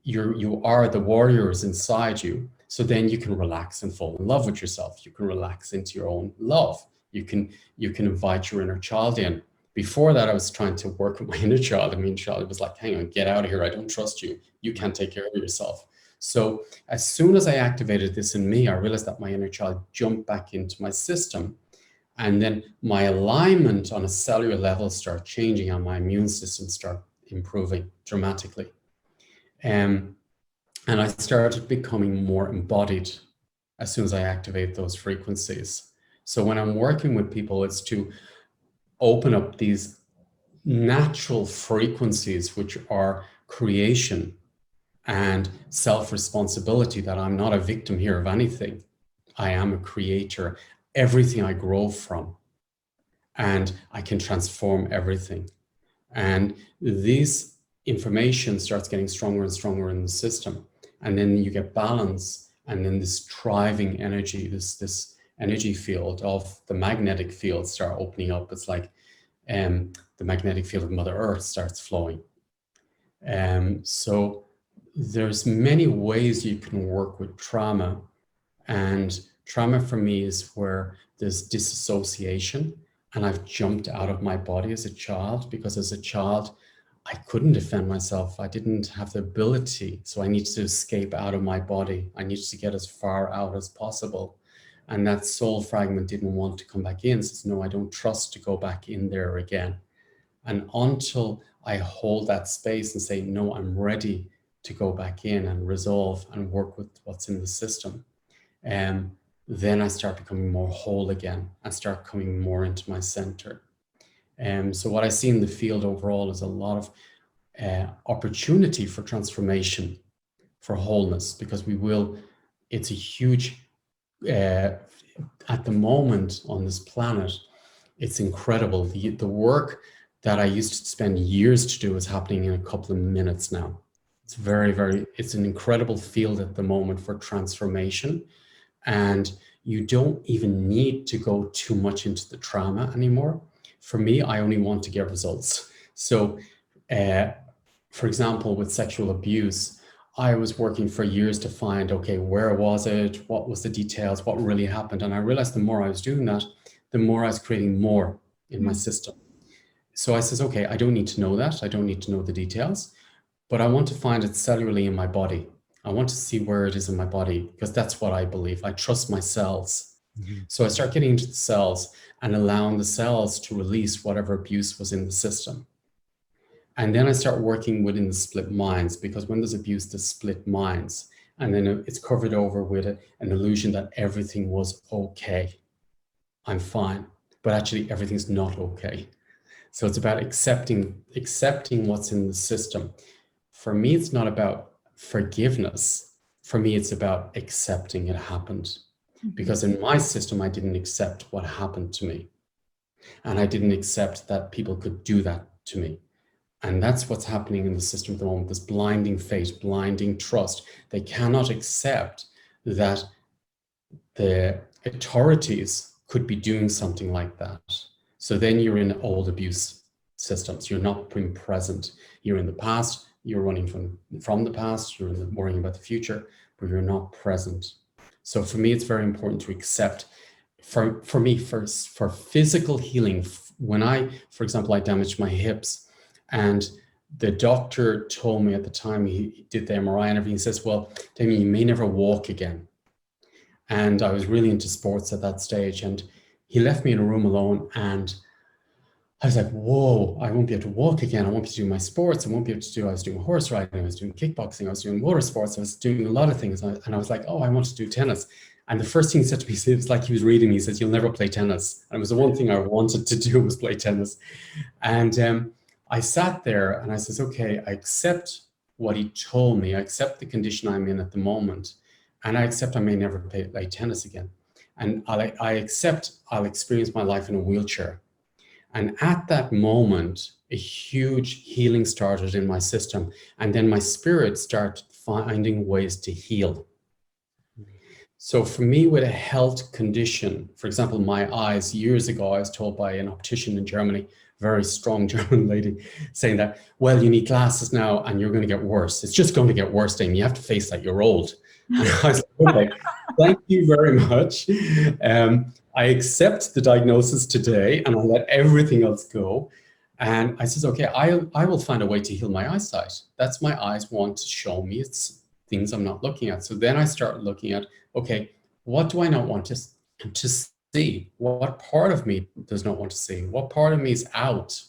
you are the warriors inside you. So then you can relax and fall in love with yourself. You can relax into your own love. You can invite your inner child in. Before that, I was trying to work with my inner child. My inner child was like, hang on, get out of here. I don't trust you. You can't take care of yourself. So as soon as I activated this in me, I realized that my inner child jumped back into my system. And then my alignment on a cellular level started changing, and my immune system started improving dramatically. And I started becoming more embodied as soon as I activate those frequencies. So when I'm working with people, it's to open up these natural frequencies, which are creation and self-responsibility, that I'm not a victim here of anything. I am a creator. Everything I grow from, and I can transform everything. And this information starts getting stronger and stronger in the system. And then you get balance, and then this driving energy, this energy field of the magnetic field start opening up. It's like the magnetic field of Mother Earth starts flowing. So there's many ways you can work with trauma. And trauma for me is where there's disassociation, and I've jumped out of my body as a child, because as a child, I couldn't defend myself. I didn't have the ability. So I needed to escape out of my body. I needed to get as far out as possible. And that soul fragment didn't want to come back in. Says, no, I don't trust to go back in there again. And until I hold that space and say, no, I'm ready to go back in and resolve and work with what's in the system, then I start becoming more whole again. I start coming more into my center. So what I see in the field overall is a lot of opportunity for transformation, for wholeness, because it's a huge, at the moment on this planet, It's incredible. The work that I used to spend years to do is happening in a couple of minutes now. It's it's an incredible field at the moment for transformation. And you don't even need to go too much into the trauma anymore. For me, I only want to get results. So, for example, with sexual abuse, I was working for years to find, okay, where was it? What was the details? What really happened? And I realized the more I was doing that, the more I was creating more in my system. So I says, okay, I don't need to know that. I don't need to know the details, but I want to find it cellularly in my body. I want to see where it is in my body, because that's what I believe. I trust my cells. So I start getting into the cells and allowing the cells to release whatever abuse was in the system. And then I start working within the split minds, because when there's abuse, there's split minds. And then it's covered over with an illusion that everything was okay. I'm fine, but actually everything's not okay. So it's about accepting what's in the system. For me, it's not about forgiveness. For me, it's about accepting it happened. Because in my system, I didn't accept what happened to me. And I didn't accept that people could do that to me. And that's what's happening in the system at the moment, this blinding faith, blinding trust. They cannot accept that the authorities could be doing something like that. So then you're in old abuse systems. You're not being present. You're in the past. You're running from the past. You're worrying about the future, but you're not present. So for me, it's very important to accept. For me, for physical healing, when for example, I damaged my hips, and the doctor told me at the time, he did the MRI and everything, he says, well, Damien, you may never walk again. And I was really into sports at that stage, and he left me in a room alone, and I was like, whoa, I won't be able to walk again. I won't be able to do my sports. I won't be able to I was doing horse riding, I was doing kickboxing, I was doing water sports, I was doing a lot of things. And I was like, oh, I want to do tennis. And the first thing he said to me, it was like he was reading me, he says, you'll never play tennis. And it was the one thing I wanted to do, was play tennis. And I sat there and I says, okay, I accept what he told me. I accept the condition I'm in at the moment. And I accept I may never play tennis again. And I accept I'll experience my life in a wheelchair. And at that moment, a huge healing started in my system. And then my spirit started finding ways to heal. So for me, with a health condition, for example, my eyes, years ago, I was told by an optician in Germany, very strong German lady, saying that, well, you need glasses now and you're going to get worse. It's just going to get worse, Damien. You have to face that you're old. And I was like, okay, thank you very much. I accept the diagnosis today and I'll let everything else go. And I says, okay, I will find a way to heal my eyesight. That's my eyes want to show me. It's things I'm not looking at. So then I start looking at, okay, what do I not want to see? What part of me does not want to see? What part of me is out?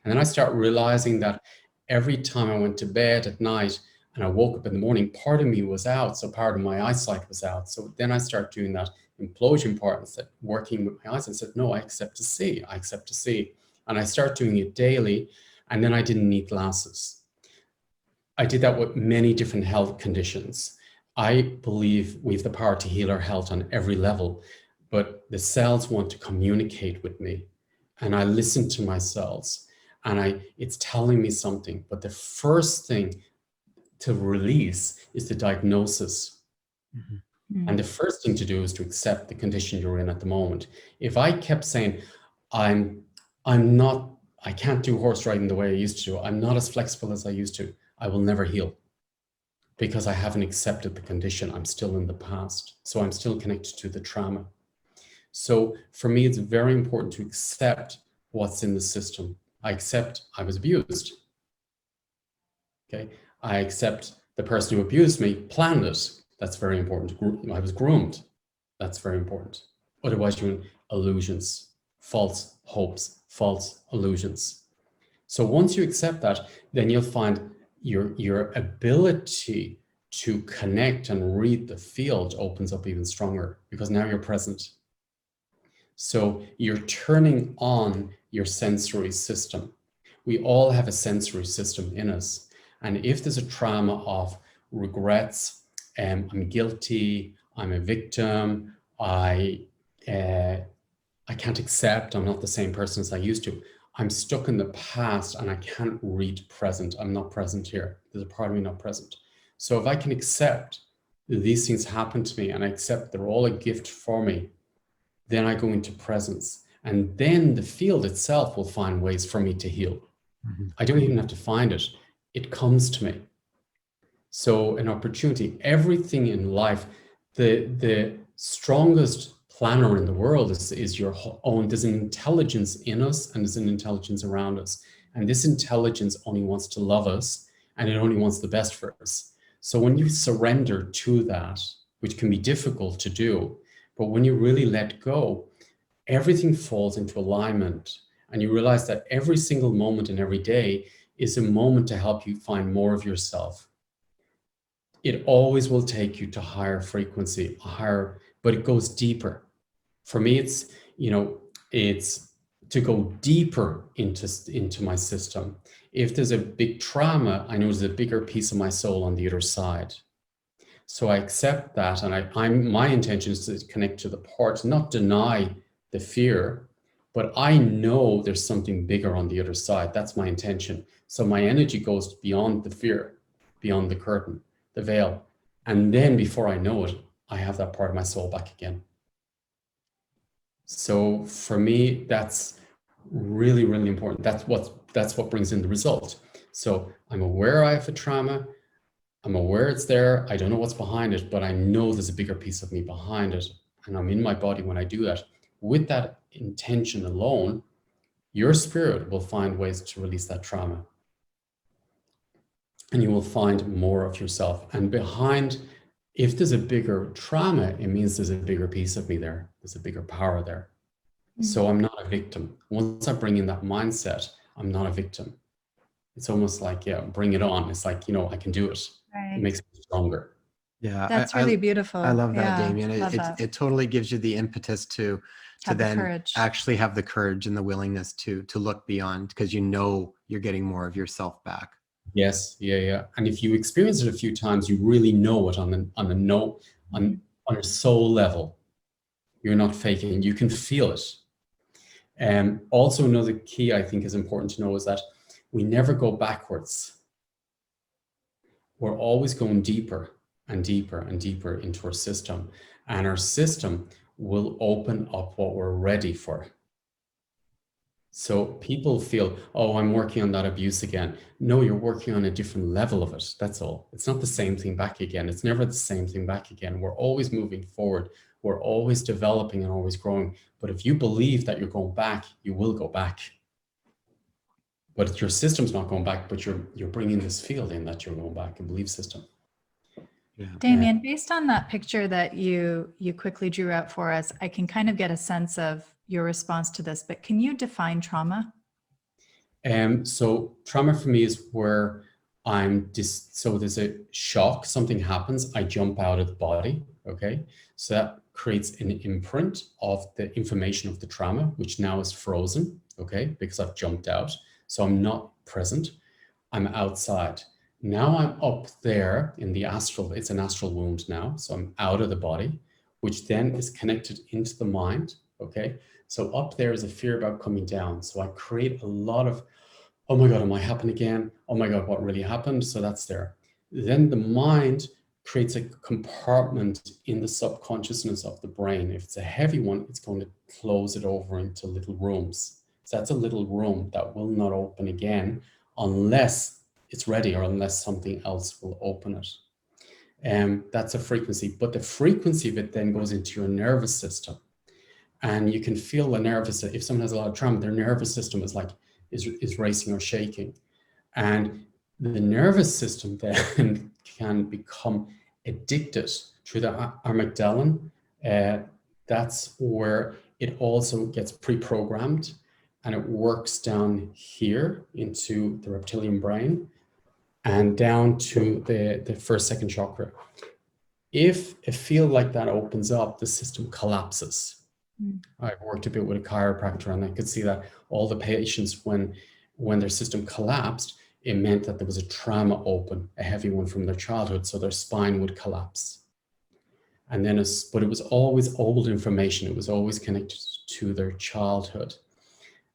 And then I start realizing that every time I went to bed at night and I woke up in the morning, part of me was out. So part of my eyesight was out. So then I start doing that implosion part and said, working with my eyes, and said, no, I accept to see. I accept to see. And I start doing it daily. And then I didn't need glasses. I did that with many different health conditions. I believe we have the power to heal our health on every level, but the cells want to communicate with me. And I listen to my cells and it's telling me something. But the first thing to release is the diagnosis. And the first thing to do is to accept the condition you're in at the moment. If I kept saying, I can't do horse riding the way I used to, I'm not as flexible as I used to, I will never heal, because I haven't accepted the condition. I'm still in the past. So I'm still connected to the trauma. So for me, it's very important to accept what's in the system. I accept I was abused. Okay. I accept the person who abused me planned it. That's very important. I was groomed. That's very important. Otherwise, you're in illusions, false hopes, false illusions. So once you accept that, then you'll find your ability to connect and read the field opens up even stronger, because now you're present. So you're turning on your sensory system. We all have a sensory system in us. And if there's a trauma of regrets, I'm guilty, I'm a victim, I can't accept, I'm not the same person as I used to. I'm stuck in the past and I can't read present. I'm not present here. There's a part of me not present. So if I can accept that these things happen to me and I accept they're all a gift for me, then I go into presence. And then the field itself will find ways for me to heal. Mhm. I don't even have to find it. It comes to me. So an opportunity, everything in life, the strongest planner in the world is your own. There's an intelligence in us and there's an intelligence around us. And this intelligence only wants to love us and it only wants the best for us. So when you surrender to that, which can be difficult to do, but when you really let go, everything falls into alignment and you realize that every single moment in every day is a moment to help you find more of yourself. It always will take you to higher frequency, higher, but it goes deeper. For me, it's, it's to go deeper into my system. If there's a big trauma, I know there's a bigger piece of my soul on the other side. So I accept that, and my intention is to connect to the part, not deny the fear, but I know there's something bigger on the other side. That's my intention. So my energy goes beyond the fear, beyond the curtain, the veil. And then before I know it, I have that part of my soul back again. So for me, that's really, really important. That's what brings in the result. So I'm aware I have a trauma. I'm aware it's there. I don't know what's behind it, but I know there's a bigger piece of me behind it. And I'm in my body when I do that. With that intention alone, your spirit will find ways to release that trauma. And you will find more of yourself. And behind, if there's a bigger trauma, it means there's a bigger piece of me there. There's a bigger power there. So I'm not a victim. Once I bring in that mindset, I'm not a victim. It's almost like, bring it on. It's like, I can do it. Right. It makes me stronger. Yeah, that's really beautiful. I love that, Damien. It totally gives you the impetus to then actually have the courage and the willingness to look beyond, because you're getting more of yourself back. Yes, yeah. And if you experience it a few times, you really know it on a soul level. You're not faking. You can feel it. Also, another key I think is important to know is that we never go backwards. We're always going deeper and deeper and deeper into our system. And our system will open up what we're ready for. So people feel, oh, I'm working on that abuse again. No, you're working on a different level of it. That's all. It's not the same thing back again. It's never the same thing back again. We're always moving forward. We're always developing and always growing. But if you believe that you're going back, you will go back. But your system's not going back, but you're bringing this field in that you're going back, a belief system. Yeah. Damien, based on that picture that you quickly drew out for us, I can kind of get a sense of your response to this, but can you define trauma? So trauma for me is where so there's a shock, something happens, I jump out of the body, okay? So that creates an imprint of the information of the trauma, which now is frozen, okay? Because I've jumped out. So I'm not present, I'm outside. Now I'm up there in the astral, it's an astral wound now. So I'm out of the body, which then is connected into the mind, okay? So up there is a fear about coming down. So I create a lot of, oh my God, it might happen again. Oh my God, what really happened? So that's there. Then the mind creates a compartment in the subconsciousness of the brain. If it's a heavy one, it's going to close it over into little rooms. So that's a little room that will not open again unless it's ready or unless something else will open it. That's a frequency, but the frequency of it then goes into your nervous system. And you can feel the nervous, if someone has a lot of trauma, their nervous system is racing or shaking. And the nervous system then can become addicted through the amygdala. That's where it also gets pre-programmed and it works down here into the reptilian brain and down to the first, second chakra. If a field like that opens up, the system collapses. I've worked a bit with a chiropractor and I could see that all the patients, when their system collapsed, it meant that there was a trauma open, a heavy one from their childhood, so their spine would collapse. And then, but it was always old information. It was always connected to their childhood.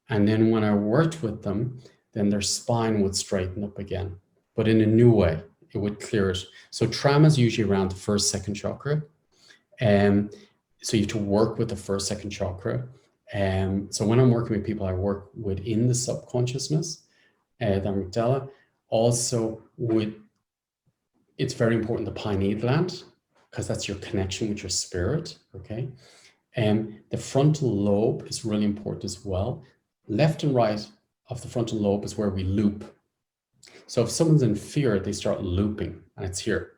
And then when I worked with them, then their spine would straighten up again, but in a new way. It would clear it. So trauma is usually around the first, second chakra. So you have to work with the first, second chakra. So when I'm working with people, I work within the subconsciousness, the amygdala. Also it's very important, the pineal gland, because that's your connection with your spirit, okay? The frontal lobe is really important as well. Left and right of the frontal lobe is where we loop. So if someone's in fear, they start looping, and it's here.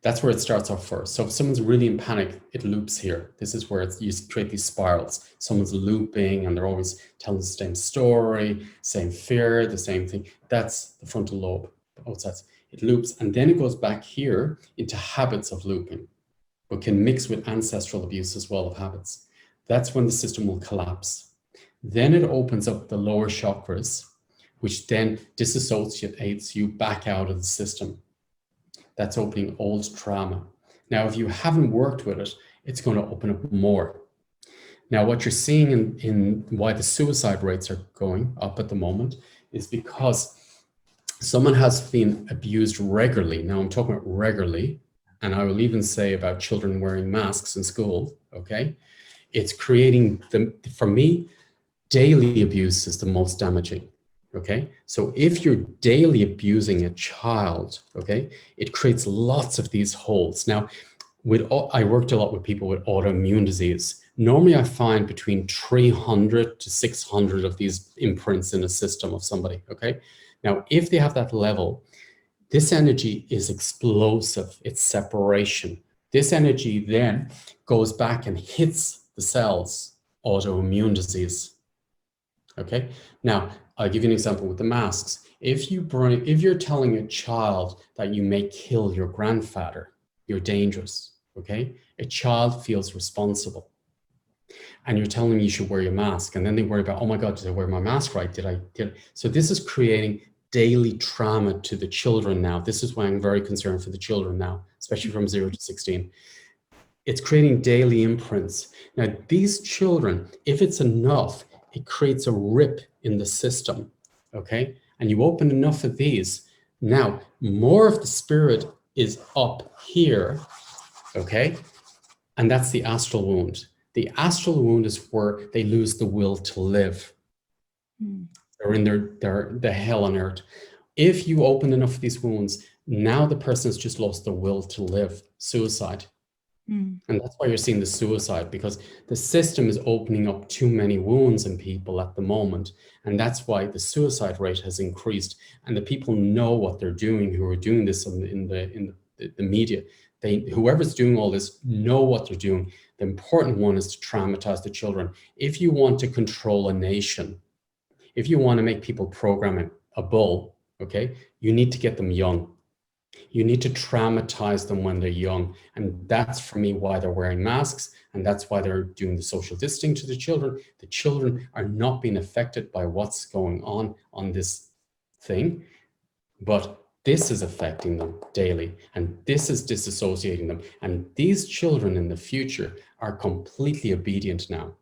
That's where it starts off first. So if someone's really in panic, it loops here. This is where you create these spirals. Someone's looping and they're always telling the same story, same fear, the same thing. That's the frontal lobe, both sides. It loops, and then it goes back here into habits of looping, but can mix with ancestral abuse as well of habits. That's when the system will collapse. Then it opens up the lower chakras, which then disassociates you back out of the system. That's opening old trauma. Now, if you haven't worked with it, it's going to open up more. Now, what you're seeing in why the suicide rates are going up at the moment is because someone has been abused regularly. Now, I'm talking about regularly, and I will even say about children wearing masks in school, okay? It's creating, for me, daily abuse is the most damaging. Okay, so if you're daily abusing a child, okay, it creates lots of these holes. Now, I worked a lot with people with autoimmune disease. Normally, I find between 300 to 600 of these imprints in a system of somebody, okay? Now, if they have that level, this energy is explosive, it's separation. This energy then goes back and hits the cells, autoimmune disease, okay? Now, I'll give you an example with the masks. If you're telling a child that you may kill your grandfather, you're dangerous, okay? A child feels responsible. And you're telling them you should wear your mask. And then they worry about, oh my God, did I wear my mask right? So this is creating daily trauma to the children now. This is why I'm very concerned for the children now, especially from 0 to 16. It's creating daily imprints. Now, these children, if it's enough, it creates a rip in the system, okay? And you open enough of these, now more of the spirit is up here, okay? And that's the astral wound. The astral wound is where they lose the will to live. They're in the hell on earth. If you open enough of these wounds, now the person has just lost the will to live, suicide. And that's why you're seeing the suicide, because the system is opening up too many wounds in people at the moment. And that's why the suicide rate has increased. And the people know what they're doing who are doing this in the media. Whoever's doing all this know what they're doing. The important one is to traumatize the children. If you want to control a nation, if you want to make people program a bull, okay, you need to get them young. You need to traumatize them when they're young. And that's, for me, why they're wearing masks. And that's why they're doing the social distancing to the children. The children are not being affected by what's going on this thing. But this is affecting them daily. And this is disassociating them. And these children in the future are completely obedient now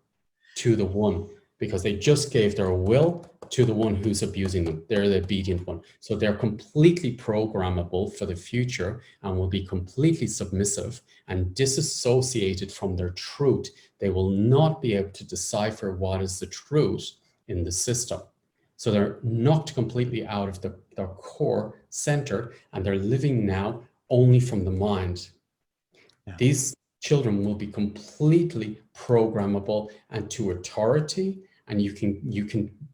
to the one, because they just gave their will to the one who's abusing them. They're the obedient one. So they're completely programmable for the future and will be completely submissive and disassociated from their truth. They will not be able to decipher what is the truth in the system. So they're knocked completely out of their core center, and they're living now only from the mind. Yeah. These children will be completely programmable and to authority, and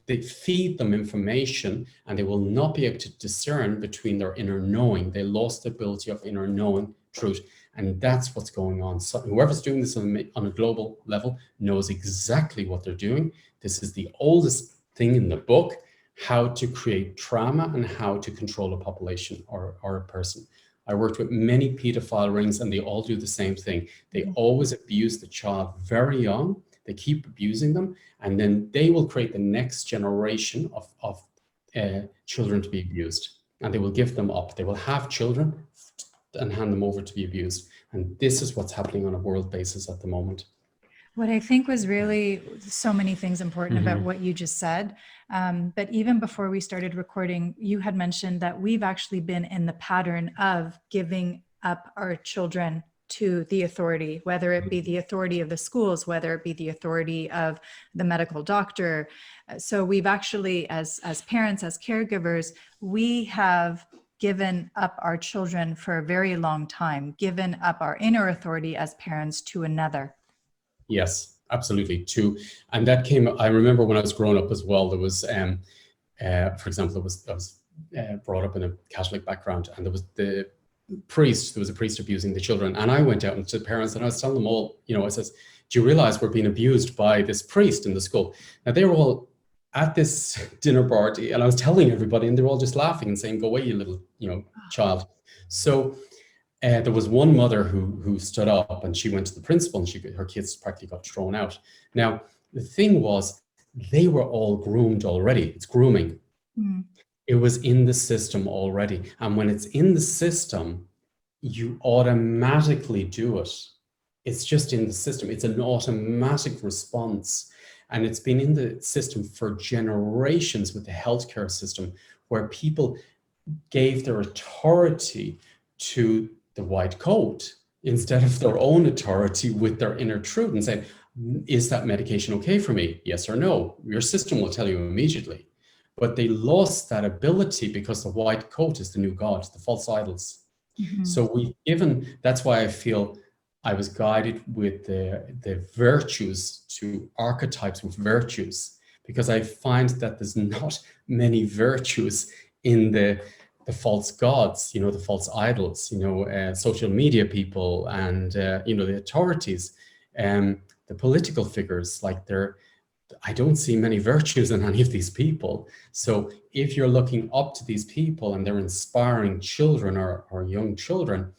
they feed them information, and they will not be able to discern between their inner knowing. They lost the ability of inner knowing truth, and that's what's going on. So whoever's doing this on a global level knows exactly what they're doing. This is the oldest thing in the book, how to create trauma and how to control a population or a person. I worked with many pedophile rings, and they all do the same thing. They always abuse the child very young. They keep abusing them, and then they will create the next generation of children to be abused, and they will give them up. They will have children and hand them over to be abused. And this is what's happening on a world basis at the moment. What I think was really so many things important about what you just said. But even before we started recording, you had mentioned that we've actually been in the pattern of giving up our children to the authority, whether it be the authority of the schools, whether it be the authority of the medical doctor. So we've actually, as parents, as caregivers, we have given up our children for a very long time, given up our inner authority as parents to another. Yes, absolutely. Too. And that came, I remember when I was growing up as well, there was, for example, I was brought up in a Catholic background, and there was a priest abusing the children. And I went out to the parents and I was telling them all, I says, do you realize we're being abused by this priest in the school? Now they were all at this dinner party and I was telling everybody and they were all just laughing and saying, go away, you little, child. So there was one mother who stood up and she went to the principal and her kids practically got thrown out. Now, the thing was, they were all groomed already. It's grooming. It was in the system already. And when it's in the system, you automatically do it. It's just in the system. It's an automatic response. And it's been in the system for generations with the healthcare system, where people gave their authority to the white coat instead of their own authority with their inner truth and saying, is that medication okay for me? Yes or no? Your system will tell you immediately. But they lost that ability because the white coat is the new God, the false idols. So that's why I feel I was guided with the virtues to archetypes with virtues, because I find that there's not many virtues in the false gods, the false idols, social media people and, the authorities, the political figures, I don't see many virtues in any of these people. So if you're looking up to these people and they're inspiring children or young children,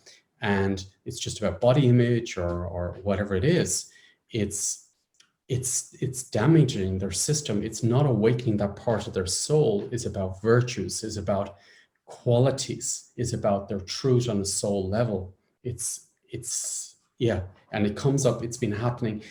and it's just about body image or whatever it is, it's damaging their system. It's not awakening that part of their soul. It's about virtues, it's about qualities, is about their truth on a soul level. It's and it comes up, it's been happening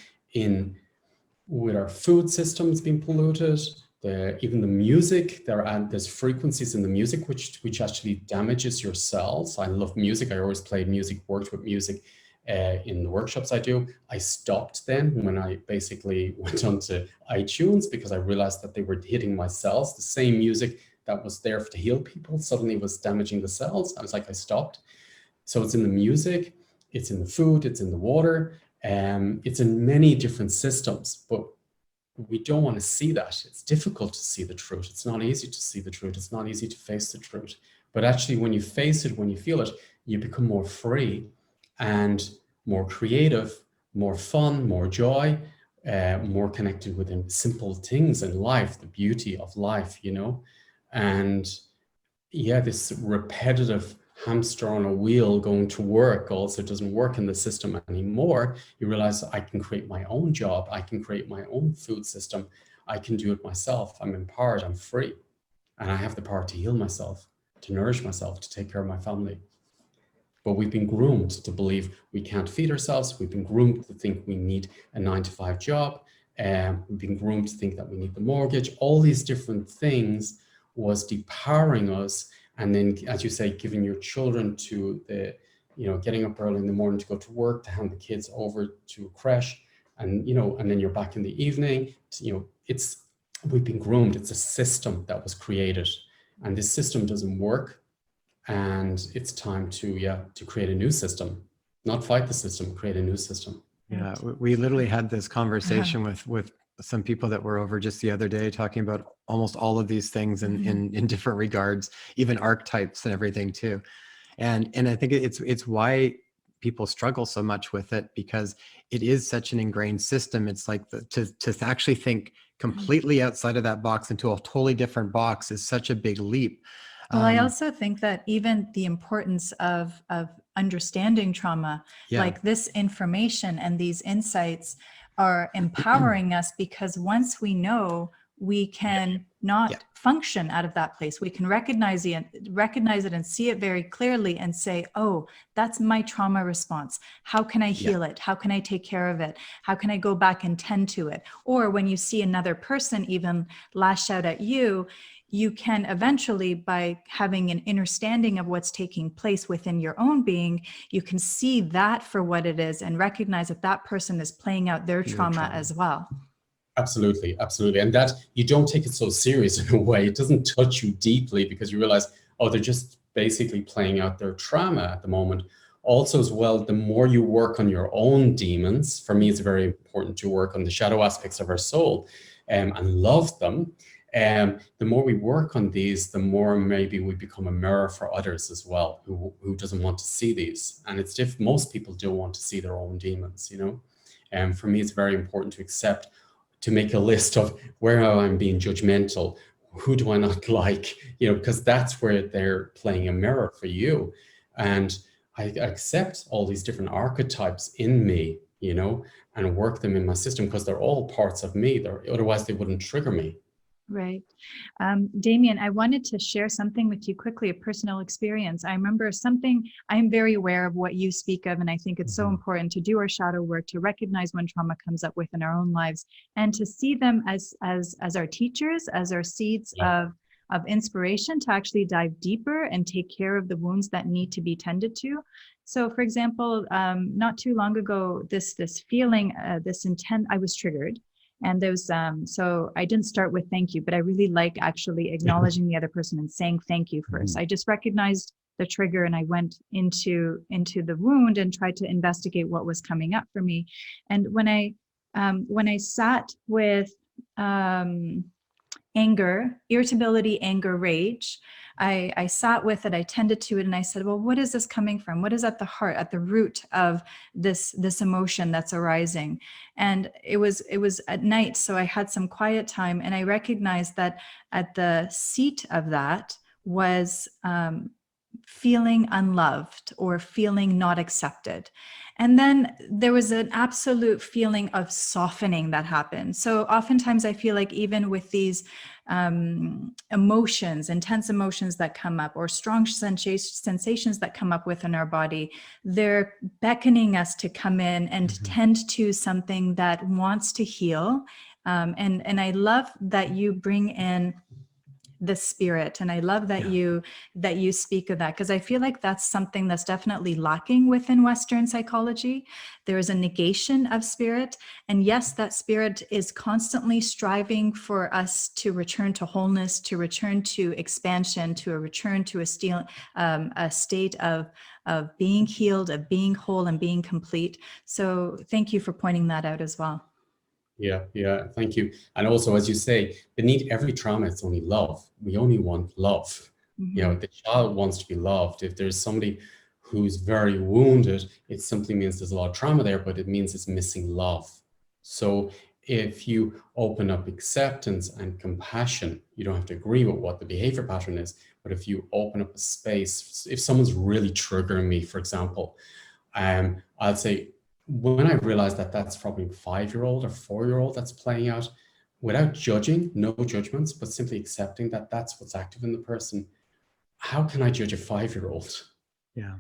with our food systems being polluted, even the music, there's frequencies in the music which actually damages your cells. I love music. I always played music, worked with music in the workshops I do. I stopped then when I basically went onto iTunes because I realized that they were hitting my cells. The same music that was there to heal people suddenly was damaging the cells. I was like, I stopped. So it's in the music, it's in the food, it's in the water, it's in many different systems, but we don't want to see that. It's difficult to see the truth. It's not easy to see the truth. It's not easy to face the truth. But actually, when you face it, when you feel it, you become more free and more creative, more fun, more joy, more connected with simple things in life, the beauty of life, And this repetitive hamster on a wheel going to work also doesn't work in the system anymore. You realize I can create my own job. I can create my own food system. I can do it myself. I'm empowered. I'm free. And I have the power to heal myself, to nourish myself, to take care of my family. But we've been groomed to believe we can't feed ourselves. We've been groomed to think we need a 9-to-5 job. We've been groomed to think that we need the mortgage. All these different things was depowering us. And then, as you say, giving your children to getting up early in the morning to go to work, to hand the kids over to a creche, and then you're back in the evening. We've been groomed. It's a system that was created, and this system doesn't work. And it's time to create a new system, not fight the system, create a new system. Yeah, we literally had this conversation with some people that were over just the other day, talking about almost all of these things in different regards, even archetypes and everything too. And I think it's why people struggle so much with it, because it is such an ingrained system. It's like to actually think completely outside of that box into a totally different box is such a big leap. Well, I also think that even the importance of understanding trauma, like this information and these insights are empowering us, because once we know, we can not function out of that place. We can recognize it and see it very clearly and say, oh, that's my trauma response. How can I heal it? How can I take care of it? How can I go back and tend to it? Or when you see another person even lash out at you, you can eventually, by having an understanding of what's taking place within your own being, you can see that for what it is and recognize that that person is playing out their trauma as well. Absolutely, absolutely. And that you don't take it so serious in a way. It doesn't touch you deeply because you realize, oh, they're just basically playing out their trauma at the moment. Also, as well, the more you work on your own demons, for me, it's very important to work on the shadow aspects of our soul and love them. The more we work on these, the more maybe we become a mirror for others as well, who doesn't want to see these. And it's most people don't want to see their own demons, you know. And for me, it's very important to accept, to make a list of where I'm being judgmental, who do I not like, you know, because that's where they're playing a mirror for you. And I accept all these different archetypes in me, you know, and work them in my system because they're all parts of me. Otherwise they wouldn't trigger me. Right. Damien, I wanted to share something with you quickly, a personal experience. I remember something, I'm very aware of what you speak of, and I think it's so important to do our shadow work, to recognize when trauma comes up within our own lives, and to see them as our teachers, as our seeds of inspiration to actually dive deeper and take care of the wounds that need to be tended to. So for example, not too long ago, this feeling, this intent, I was triggered. And there's, so I didn't start with thank you, but I really like actually acknowledging the other person and saying thank you first. I just recognized the trigger and I went into the wound and tried to investigate what was coming up for me. And when I sat with anger, irritability, anger, rage, I sat with it, I tended to it, and I said, well, what is this coming from? What is at the heart, at the root of this emotion that's arising? And it was at night, so I had some quiet time, and I recognized that at the seat of that was feeling unloved or feeling not accepted. And then there was an absolute feeling of softening that happened. So oftentimes I feel like even with these emotions, intense emotions that come up, or strong sensations that come up within our body, they're beckoning us to come in and tend to something that wants to heal. And I love that you bring in the spirit, and I love that you speak of that, because I feel like that's something that's definitely lacking within Western psychology. There is a negation of spirit, and yes, that spirit is constantly striving for us to return to wholeness, to return to expansion, to a return to a state of being healed, of being whole, and being complete. So thank you for pointing that out as well. Yeah, thank you. And also, as you say, beneath every trauma, it's only love. We only want love. You know, the child wants to be loved. If there's somebody who's very wounded, it simply means there's a lot of trauma there, but it means it's missing love. So if you open up acceptance and compassion, you don't have to agree with what the behavior pattern is, but if you open up a space, if someone's really triggering me, for example, I'll say, when I realized that that's probably a 5-year-old or 4-year-old that's playing out, without judging, no judgments, but simply accepting that that's what's active in the person, how can I judge a 5-year-old? Yeah.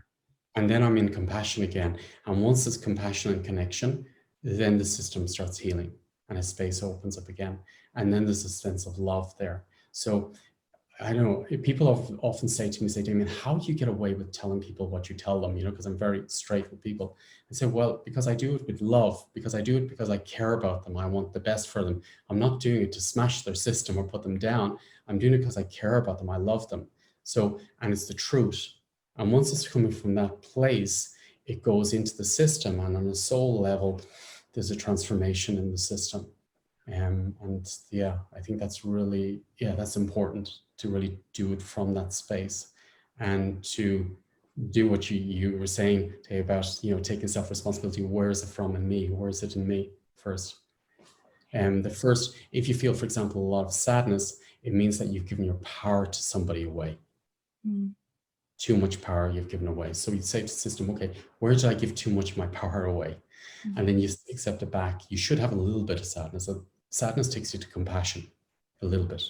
And then I'm in compassion again. And once there's compassion and connection, then the system starts healing and a space opens up again. And then there's a sense of love there. So I don't know, people often say to me, Damien, how do you get away with telling people what you tell them? You know, because I'm very straight with people. I say, well, because I do it with love, because I do it because I care about them. I want the best for them. I'm not doing it to smash their system or put them down. I'm doing it because I care about them. I love them. So, and it's the truth. And once it's coming from that place, it goes into the system. And on a soul level, there's a transformation in the system. And yeah, I think that's really, that's important to really do it from that space and to do what you were saying today about, you know, taking self-responsibility. Where is it from in me? Where is it in me first? And if you feel, for example, a lot of sadness, it means that you've given your power to somebody away. Too much power you've given away. So you say to the system, okay, where did I give too much of my power away? And then you accept it back. You should have a little bit of sadness. So sadness takes you to compassion a little bit.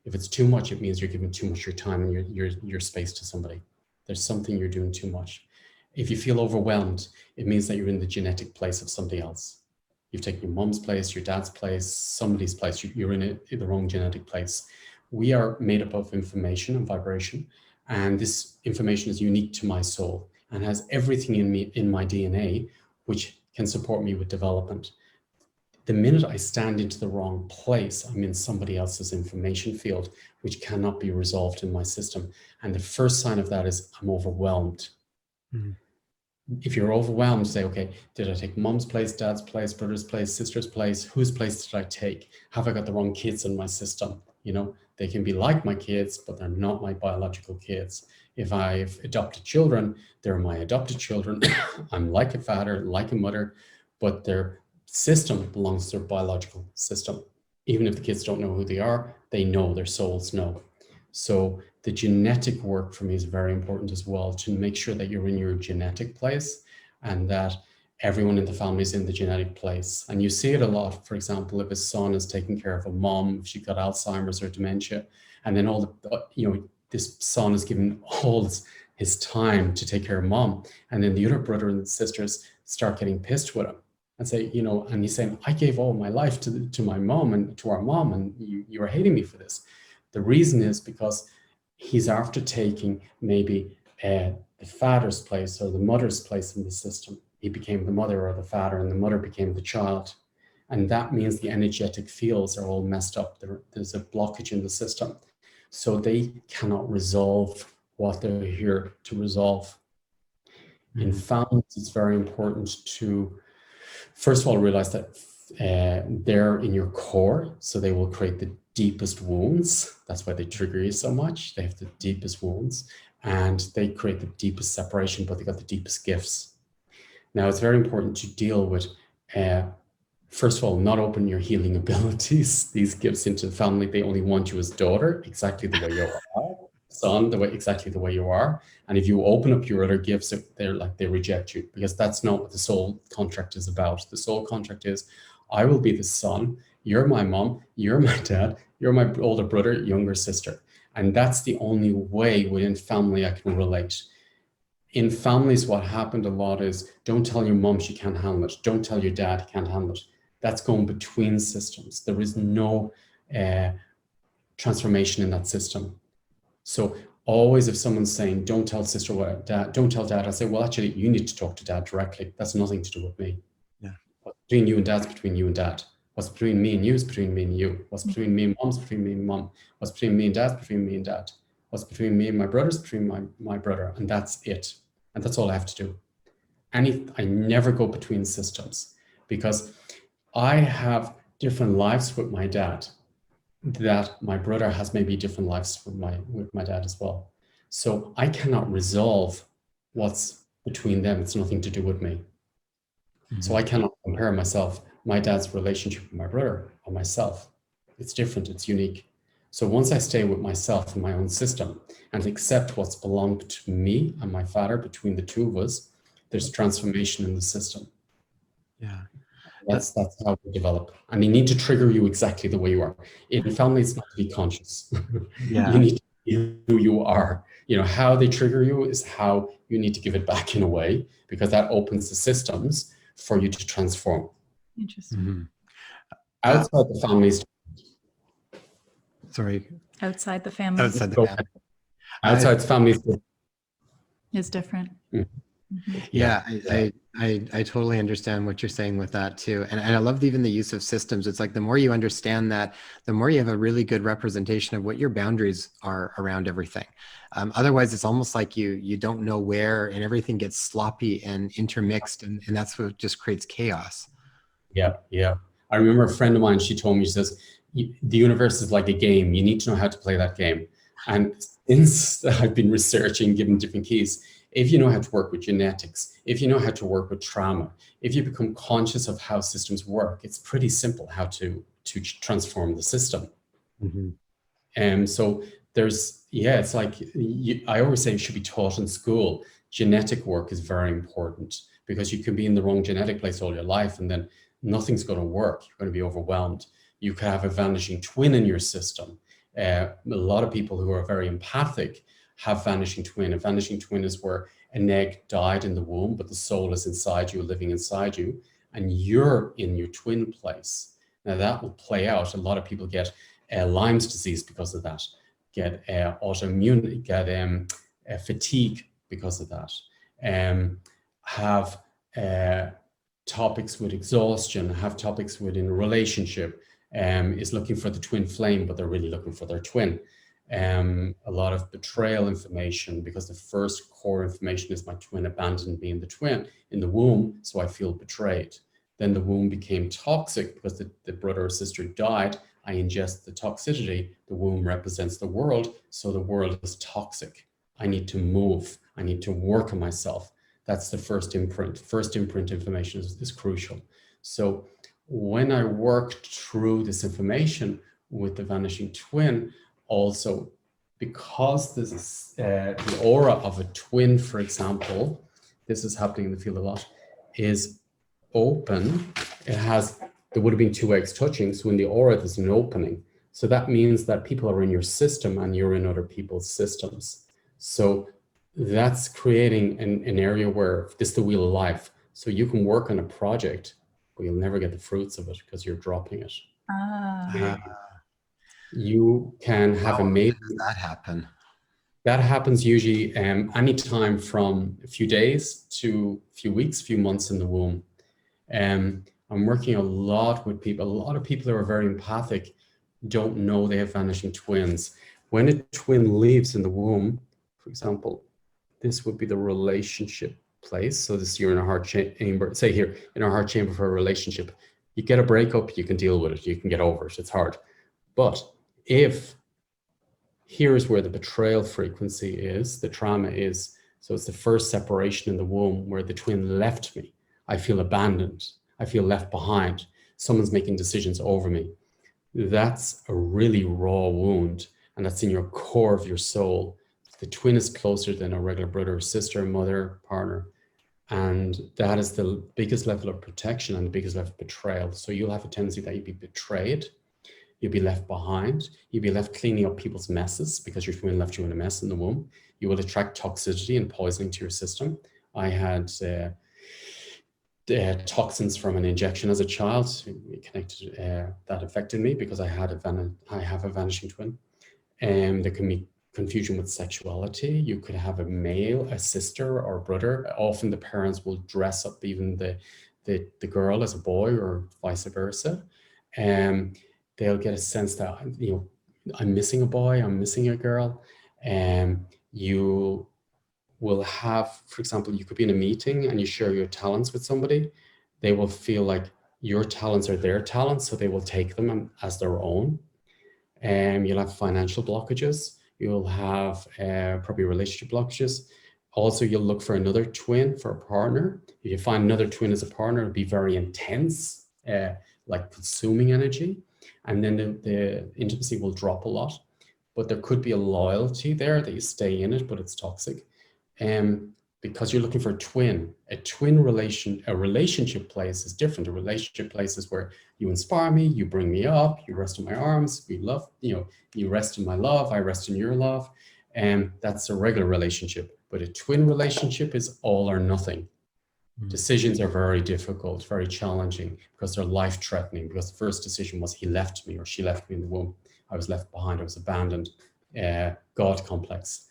If it's too much, it means you're giving too much of your time and your space to somebody. There's something you're doing too much. If you feel overwhelmed, it means that you're in the genetic place of somebody else. You've taken your mom's place, your dad's place, somebody's place. You're in the wrong genetic place. We are made up of information and vibration, and this information is unique to my soul and has everything in me, in my DNA, which can support me with development. The minute I stand into the wrong place, I'm in somebody else's information field, which cannot be resolved in my system. And the first sign of that is I'm overwhelmed. Mm-hmm. If you're overwhelmed, say, okay, did I take mom's place, dad's place, brother's place, sister's place? Whose place did I take? Have I got the wrong kids in my system? You know, they can be like my kids, but they're not my biological kids. If I've adopted children, they're my adopted children. I'm like a father, like a mother, but their system belongs to their biological system. Even if the kids don't know who they are, they know, their souls know. So the genetic work for me is very important as well, to make sure that you're in your genetic place and that everyone in the family is in the genetic place. And you see it a lot, for example, if a son is taking care of a mom, if she got Alzheimer's or dementia, and then all the, you know, this son is given all his time to take care of mom. And then the other brother and sisters start getting pissed with him and say, you know, and he's saying, I gave all my life to my mom and to our mom, and you are hating me for this. The reason is because he's after taking maybe the father's place or the mother's place in the system. He became the mother or the father, and the mother became the child. And that means the energetic fields are all messed up. There's a blockage in the system. So they cannot resolve what they're here to resolve. Mm-hmm. In families, it's very important to, first of all, realize that they're in your core, so they will create the deepest wounds. That's why they trigger you so much. They have the deepest wounds, and they create the deepest separation, but they got the deepest gifts. Now, it's very important to deal with, first of all, not open your healing abilities, these gifts into the family. They only want you as daughter, exactly the way you are, son, exactly the way you are. And if you open up your other gifts, they're like, they reject you, because that's not what the soul contract is about. The soul contract is, I will be the son, you're my mom, you're my dad, you're my older brother, younger sister. And that's the only way within family I can relate. In families, what happened a lot is, don't tell your mom she can't handle it. Don't tell your dad he can't handle it. That's going between systems. There is no transformation in that system. So always if someone's saying, don't tell sister what dad, don't tell dad, I say, well, actually, you need to talk to dad directly. That's nothing to do with me. Yeah. What's between you and dad's between you and dad. What's between me and you is between me and you. What's between me and mom's between me and mom. What's between me and dad's between me and dad. What's between me and my brother's between my brother. And that's it. And that's all I have to do. I never go between systems, because I have different lives with my dad that my brother has maybe different lives with my dad as well. So I cannot resolve what's between them. It's nothing to do with me. Mm-hmm. So I cannot compare my dad's relationship with my brother or myself. It's different, it's unique. So once I stay with myself in my own system and accept what's belonged to me and my father, between the two of us, there's transformation in the system. Yeah. That's how we develop. And they need to trigger you exactly the way you are. In family, it's not to be conscious. Yeah. You need to be who you are. You know, how they trigger you is how you need to give it back in a way, because that opens the systems for you to transform. Interesting. Mm-hmm. Outside the families. Sorry. Outside the family. Outside the family. Outside the families is different. Mm-hmm. Yeah, I totally understand what you're saying with that too. And I love even the use of systems. It's like the more you understand that, the more you have a really good representation of what your boundaries are around everything. Otherwise, it's almost like you don't know where, and everything gets sloppy and intermixed, and that's what just creates chaos. Yeah. I remember a friend of mine, she told me, she says, the universe is like a game. You need to know how to play that game. And since I've been researching, given different keys, if you know how to work with genetics, if you know how to work with trauma, if you become conscious of how systems work, it's pretty simple how to transform the system. Mm-hmm. So it's like, I always say it should be taught in school. Genetic work is very important, because you can be in the wrong genetic place all your life, and then nothing's going to work. You're going to be overwhelmed. You could have a vanishing twin in your system. A lot of people who are very empathic have vanishing twin. A vanishing twin is where an egg died in the womb, but the soul is inside you, living inside you, and you're in your twin place. Now that will play out. A lot of people get Lyme's disease because of that, get autoimmune, get fatigue because of that, have topics with exhaustion, have topics within a relationship, is looking for the twin flame, but they're really looking for their twin. A lot of betrayal information, because the first core information is my twin abandoned me in the twin in the womb, so I feel betrayed. Then the womb became toxic because the brother or sister died. I ingest the toxicity. The womb represents the world, so the world is toxic. I need to move. I need to work on myself. That's the first imprint. First imprint information is crucial. So when I worked through this information with the vanishing twin, also because this is the aura of a twin, for example, this is happening in the field a lot, is open. There would have been two eggs touching, so in the aura there's an opening. So that means that people are in your system and you're in other people's systems. So that's creating an area where this is the wheel of life. So you can work on a project, but you'll never get the fruits of it because you're dropping it. You can have amazing. How does that happen? That happens usually anytime from a few days to a few weeks, few months in the womb. I'm working a lot with people. A lot of people who are very empathic don't know they have vanishing twins. When a twin leaves in the womb, for example, this would be the relationship place. So this, you're in a heart chamber, say here, in a heart chamber for a relationship. You get a breakup, you can deal with it, you can get over it, it's hard. But if here's where the betrayal frequency is, the trauma is, so it's the first separation in the womb where the twin left me. I feel abandoned, I feel left behind, someone's making decisions over me. That's a really raw wound, and that's in your core of your soul. The twin is closer than a regular brother, sister, mother, partner. And that is the biggest level of protection and the biggest level of betrayal. So you'll have a tendency that you'll be betrayed, you'll be left behind, you'll be left cleaning up people's messes because your twin left you in a mess in the womb. You will attract toxicity and poisoning to your system. I had toxins from an injection as a child connected, that affected me because I have a vanishing twin. There can be confusion with sexuality. You could have a sister or a brother. Often the parents will dress up even the girl as a boy or vice versa. They'll get a sense that, I'm missing a boy, I'm missing a girl. You will have, for example, you could be in a meeting and you share your talents with somebody. They will feel like your talents are their talents, so they will take them as their own. You'll have financial blockages. You'll have probably relationship blockages. Also, you'll look for another twin for a partner. If you find another twin as a partner, it'll be very intense, like consuming energy. And then the intimacy will drop a lot. But there could be a loyalty there that you stay in it, but it's toxic. Because you're looking for a twin. A relationship place is different. A relationship place is where you inspire me, you bring me up, you rest in my arms, we love, you rest in my love, I rest in your love. And that's a regular relationship. But a twin relationship is all or nothing. Decisions are very difficult, very challenging because they're life-threatening, because the first decision was he left me or she left me in the womb. I was left behind, I was abandoned, God complex.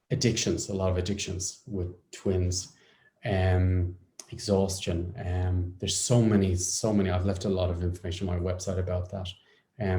Addictions, a lot of addictions with twins, exhaustion. There's so many, I've left a lot of information on my website about that.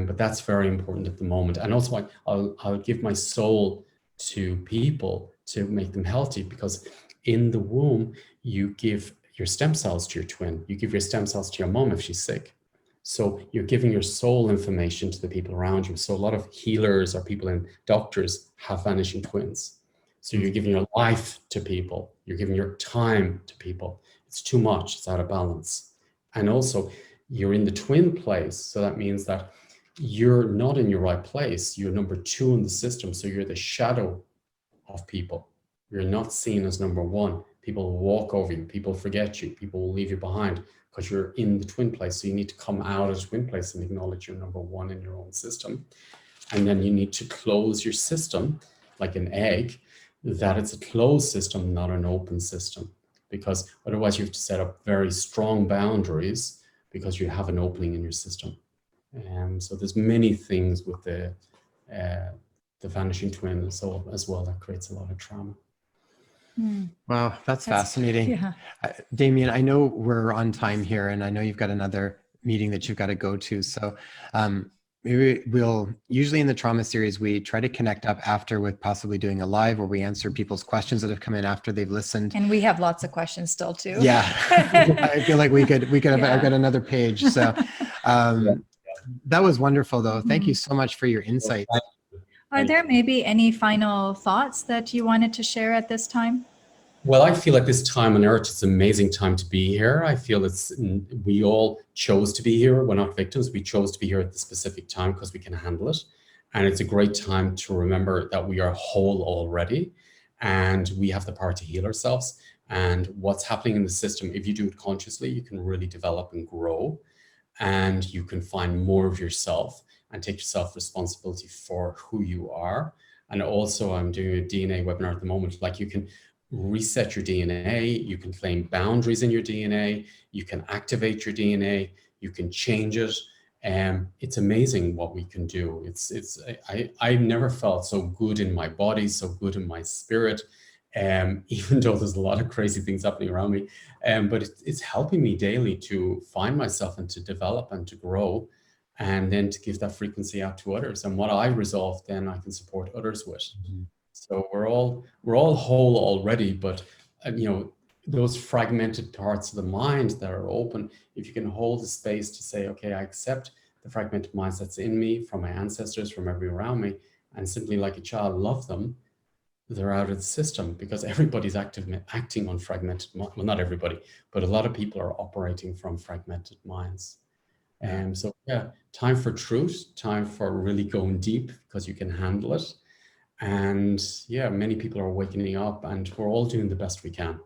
But that's very important at the moment. And also I'll give my soul to people to make them healthy, because in the womb, you give your stem cells to your twin. You give your stem cells to your mom if she's sick. So you're giving your soul information to the people around you. So a lot of healers or people and doctors have vanishing twins. So you're giving your life to people. You're giving your time to people. It's too much. It's out of balance. And also you're in the twin place. So that means that you're not in your right place. You're number 2 in the system. So you're the shadow of people. You're not seen as number 1. People will walk over you. People forget you. People will leave you behind because you're in the twin place. So you need to come out of the twin place and acknowledge you're number 1 in your own system. And then you need to close your system like an egg, that it's a closed system, not an open system, because otherwise you have to set up very strong boundaries because you have an opening in your system. So there's many things with the vanishing twin as well that creates a lot of trauma. Wow, that's fascinating. Yeah. Damien, I know we're on time here, and I know you've got another meeting that you've got to go to. So maybe usually in the trauma series, we try to connect up after with possibly doing a live where we answer people's questions that have come in after they've listened. And we have lots of questions still too. Yeah, I feel like we could have, I've got another page. So that was wonderful though. Thank you so much for your insights. Are there maybe any final thoughts that you wanted to share at this time? Well, I feel like this time on Earth, it's an amazing time to be here. I feel we all chose to be here. We're not victims. We chose to be here at the specific time because we can handle it. And it's a great time to remember that we are whole already and we have the power to heal ourselves. And what's happening in the system, if you do it consciously, you can really develop and grow, and you can find more of yourself and take yourself responsibility for who you are. And also I'm doing a DNA webinar at the moment. Like, you can reset your DNA, you can claim boundaries in your DNA, you can activate your DNA, you can change it. It's amazing what we can do. I've never felt so good in my body, so good in my spirit, even though there's a lot of crazy things happening around me. But it's helping me daily to find myself and to develop and to grow, and then to give that frequency out to others. And what I resolve, then I can support others with. Mm-hmm. So we're all whole already, but those fragmented parts of the mind that are open, if you can hold the space to say, okay, I accept the fragmented minds that's in me, from my ancestors, from everyone around me, and simply like a child love them, they're out of the system, because everybody's acting on fragmented minds. Well, not everybody, but a lot of people are operating from fragmented minds. So yeah, time for truth, time for really going deep, because you can handle it. And yeah, many people are awakening up, and we're all doing the best we can,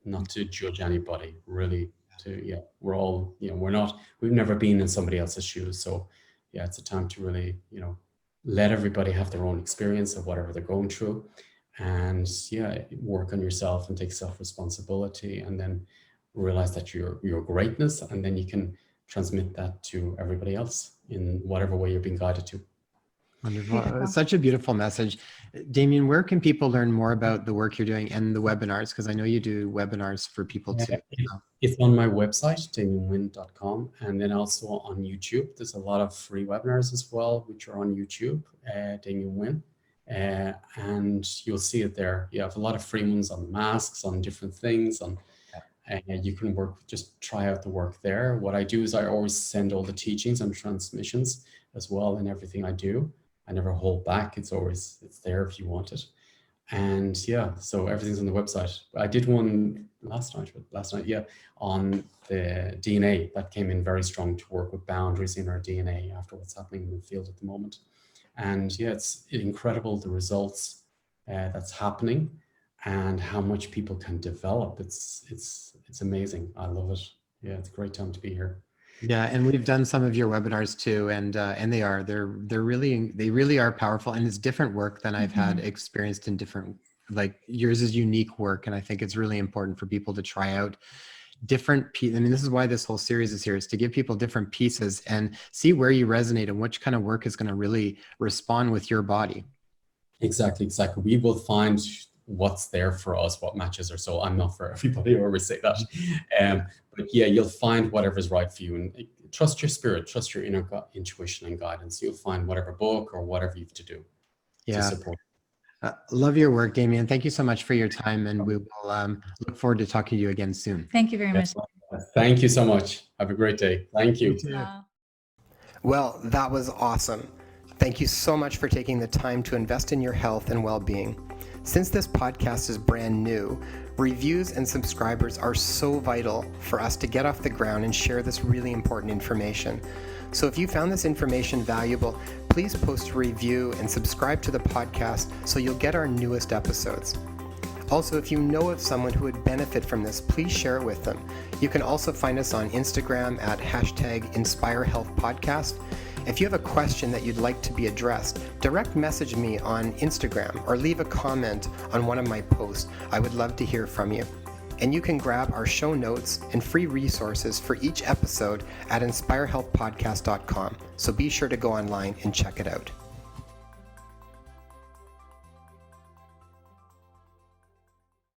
not to judge anybody, really. We're all, we've never been in somebody else's shoes. So yeah, it's a time to really, let everybody have their own experience of whatever they're going through, and work on yourself and take self-responsibility, and then realize that your greatness, and then you can transmit that to everybody else in whatever way you're being guided to. Wonderful. Such a beautiful message. Damien, where can people learn more about the work you're doing and the webinars? Because I know you do webinars for people too. It's on my website, damienwynne.com, and then also on YouTube. There's a lot of free webinars as well, which are on YouTube, Damien Wynne, and you'll see it there. You have a lot of free ones on masks, on different things, you can just try out the work there. What I do is I always send all the teachings and transmissions as well in everything I do. I never hold back. It's there if you want it. And so everything's on the website. I did one last night, on the DNA. That came in very strong, to work with boundaries in our DNA after what's happening in the field at the moment. And it's incredible, the results that's happening, and how much people can develop. It's amazing. I love it. Yeah, it's a great time to be here. Yeah, and we've done some of your webinars too, and they really are powerful, and it's different work than I've had experienced in different, like yours is unique work, and I think it's really important for people to try out different pieces. I mean, this is why this whole series is here, is to give people different pieces and see where you resonate and which kind of work is going to really respond with your body. Exactly. We will find what's there for us, what matches our soul. I'm not for everybody, I always say that. But you'll find whatever's right for you, and trust your spirit, trust your inner intuition and guidance. You'll find whatever book or whatever you have to do to support. Love your work, Damien. Thank you so much for your time, and we will look forward to talking to you again soon. Thank you very much. Thank you so much. Have a great day. Thank you. Well, that was awesome. Thank you so much for taking the time to invest in your health and well-being. Since this podcast is brand new, reviews and subscribers are so vital for us to get off the ground and share this really important information. So if you found this information valuable, please post a review and subscribe to the podcast so you'll get our newest episodes. Also, if you know of someone who would benefit from this, please share it with them. You can also find us on Instagram at #InspireHealthPodcast. If you have a question that you'd like to be addressed, direct message me on Instagram or leave a comment on one of my posts. I would love to hear from you. And you can grab our show notes and free resources for each episode at inspirehealthpodcast.com. So be sure to go online and check it out.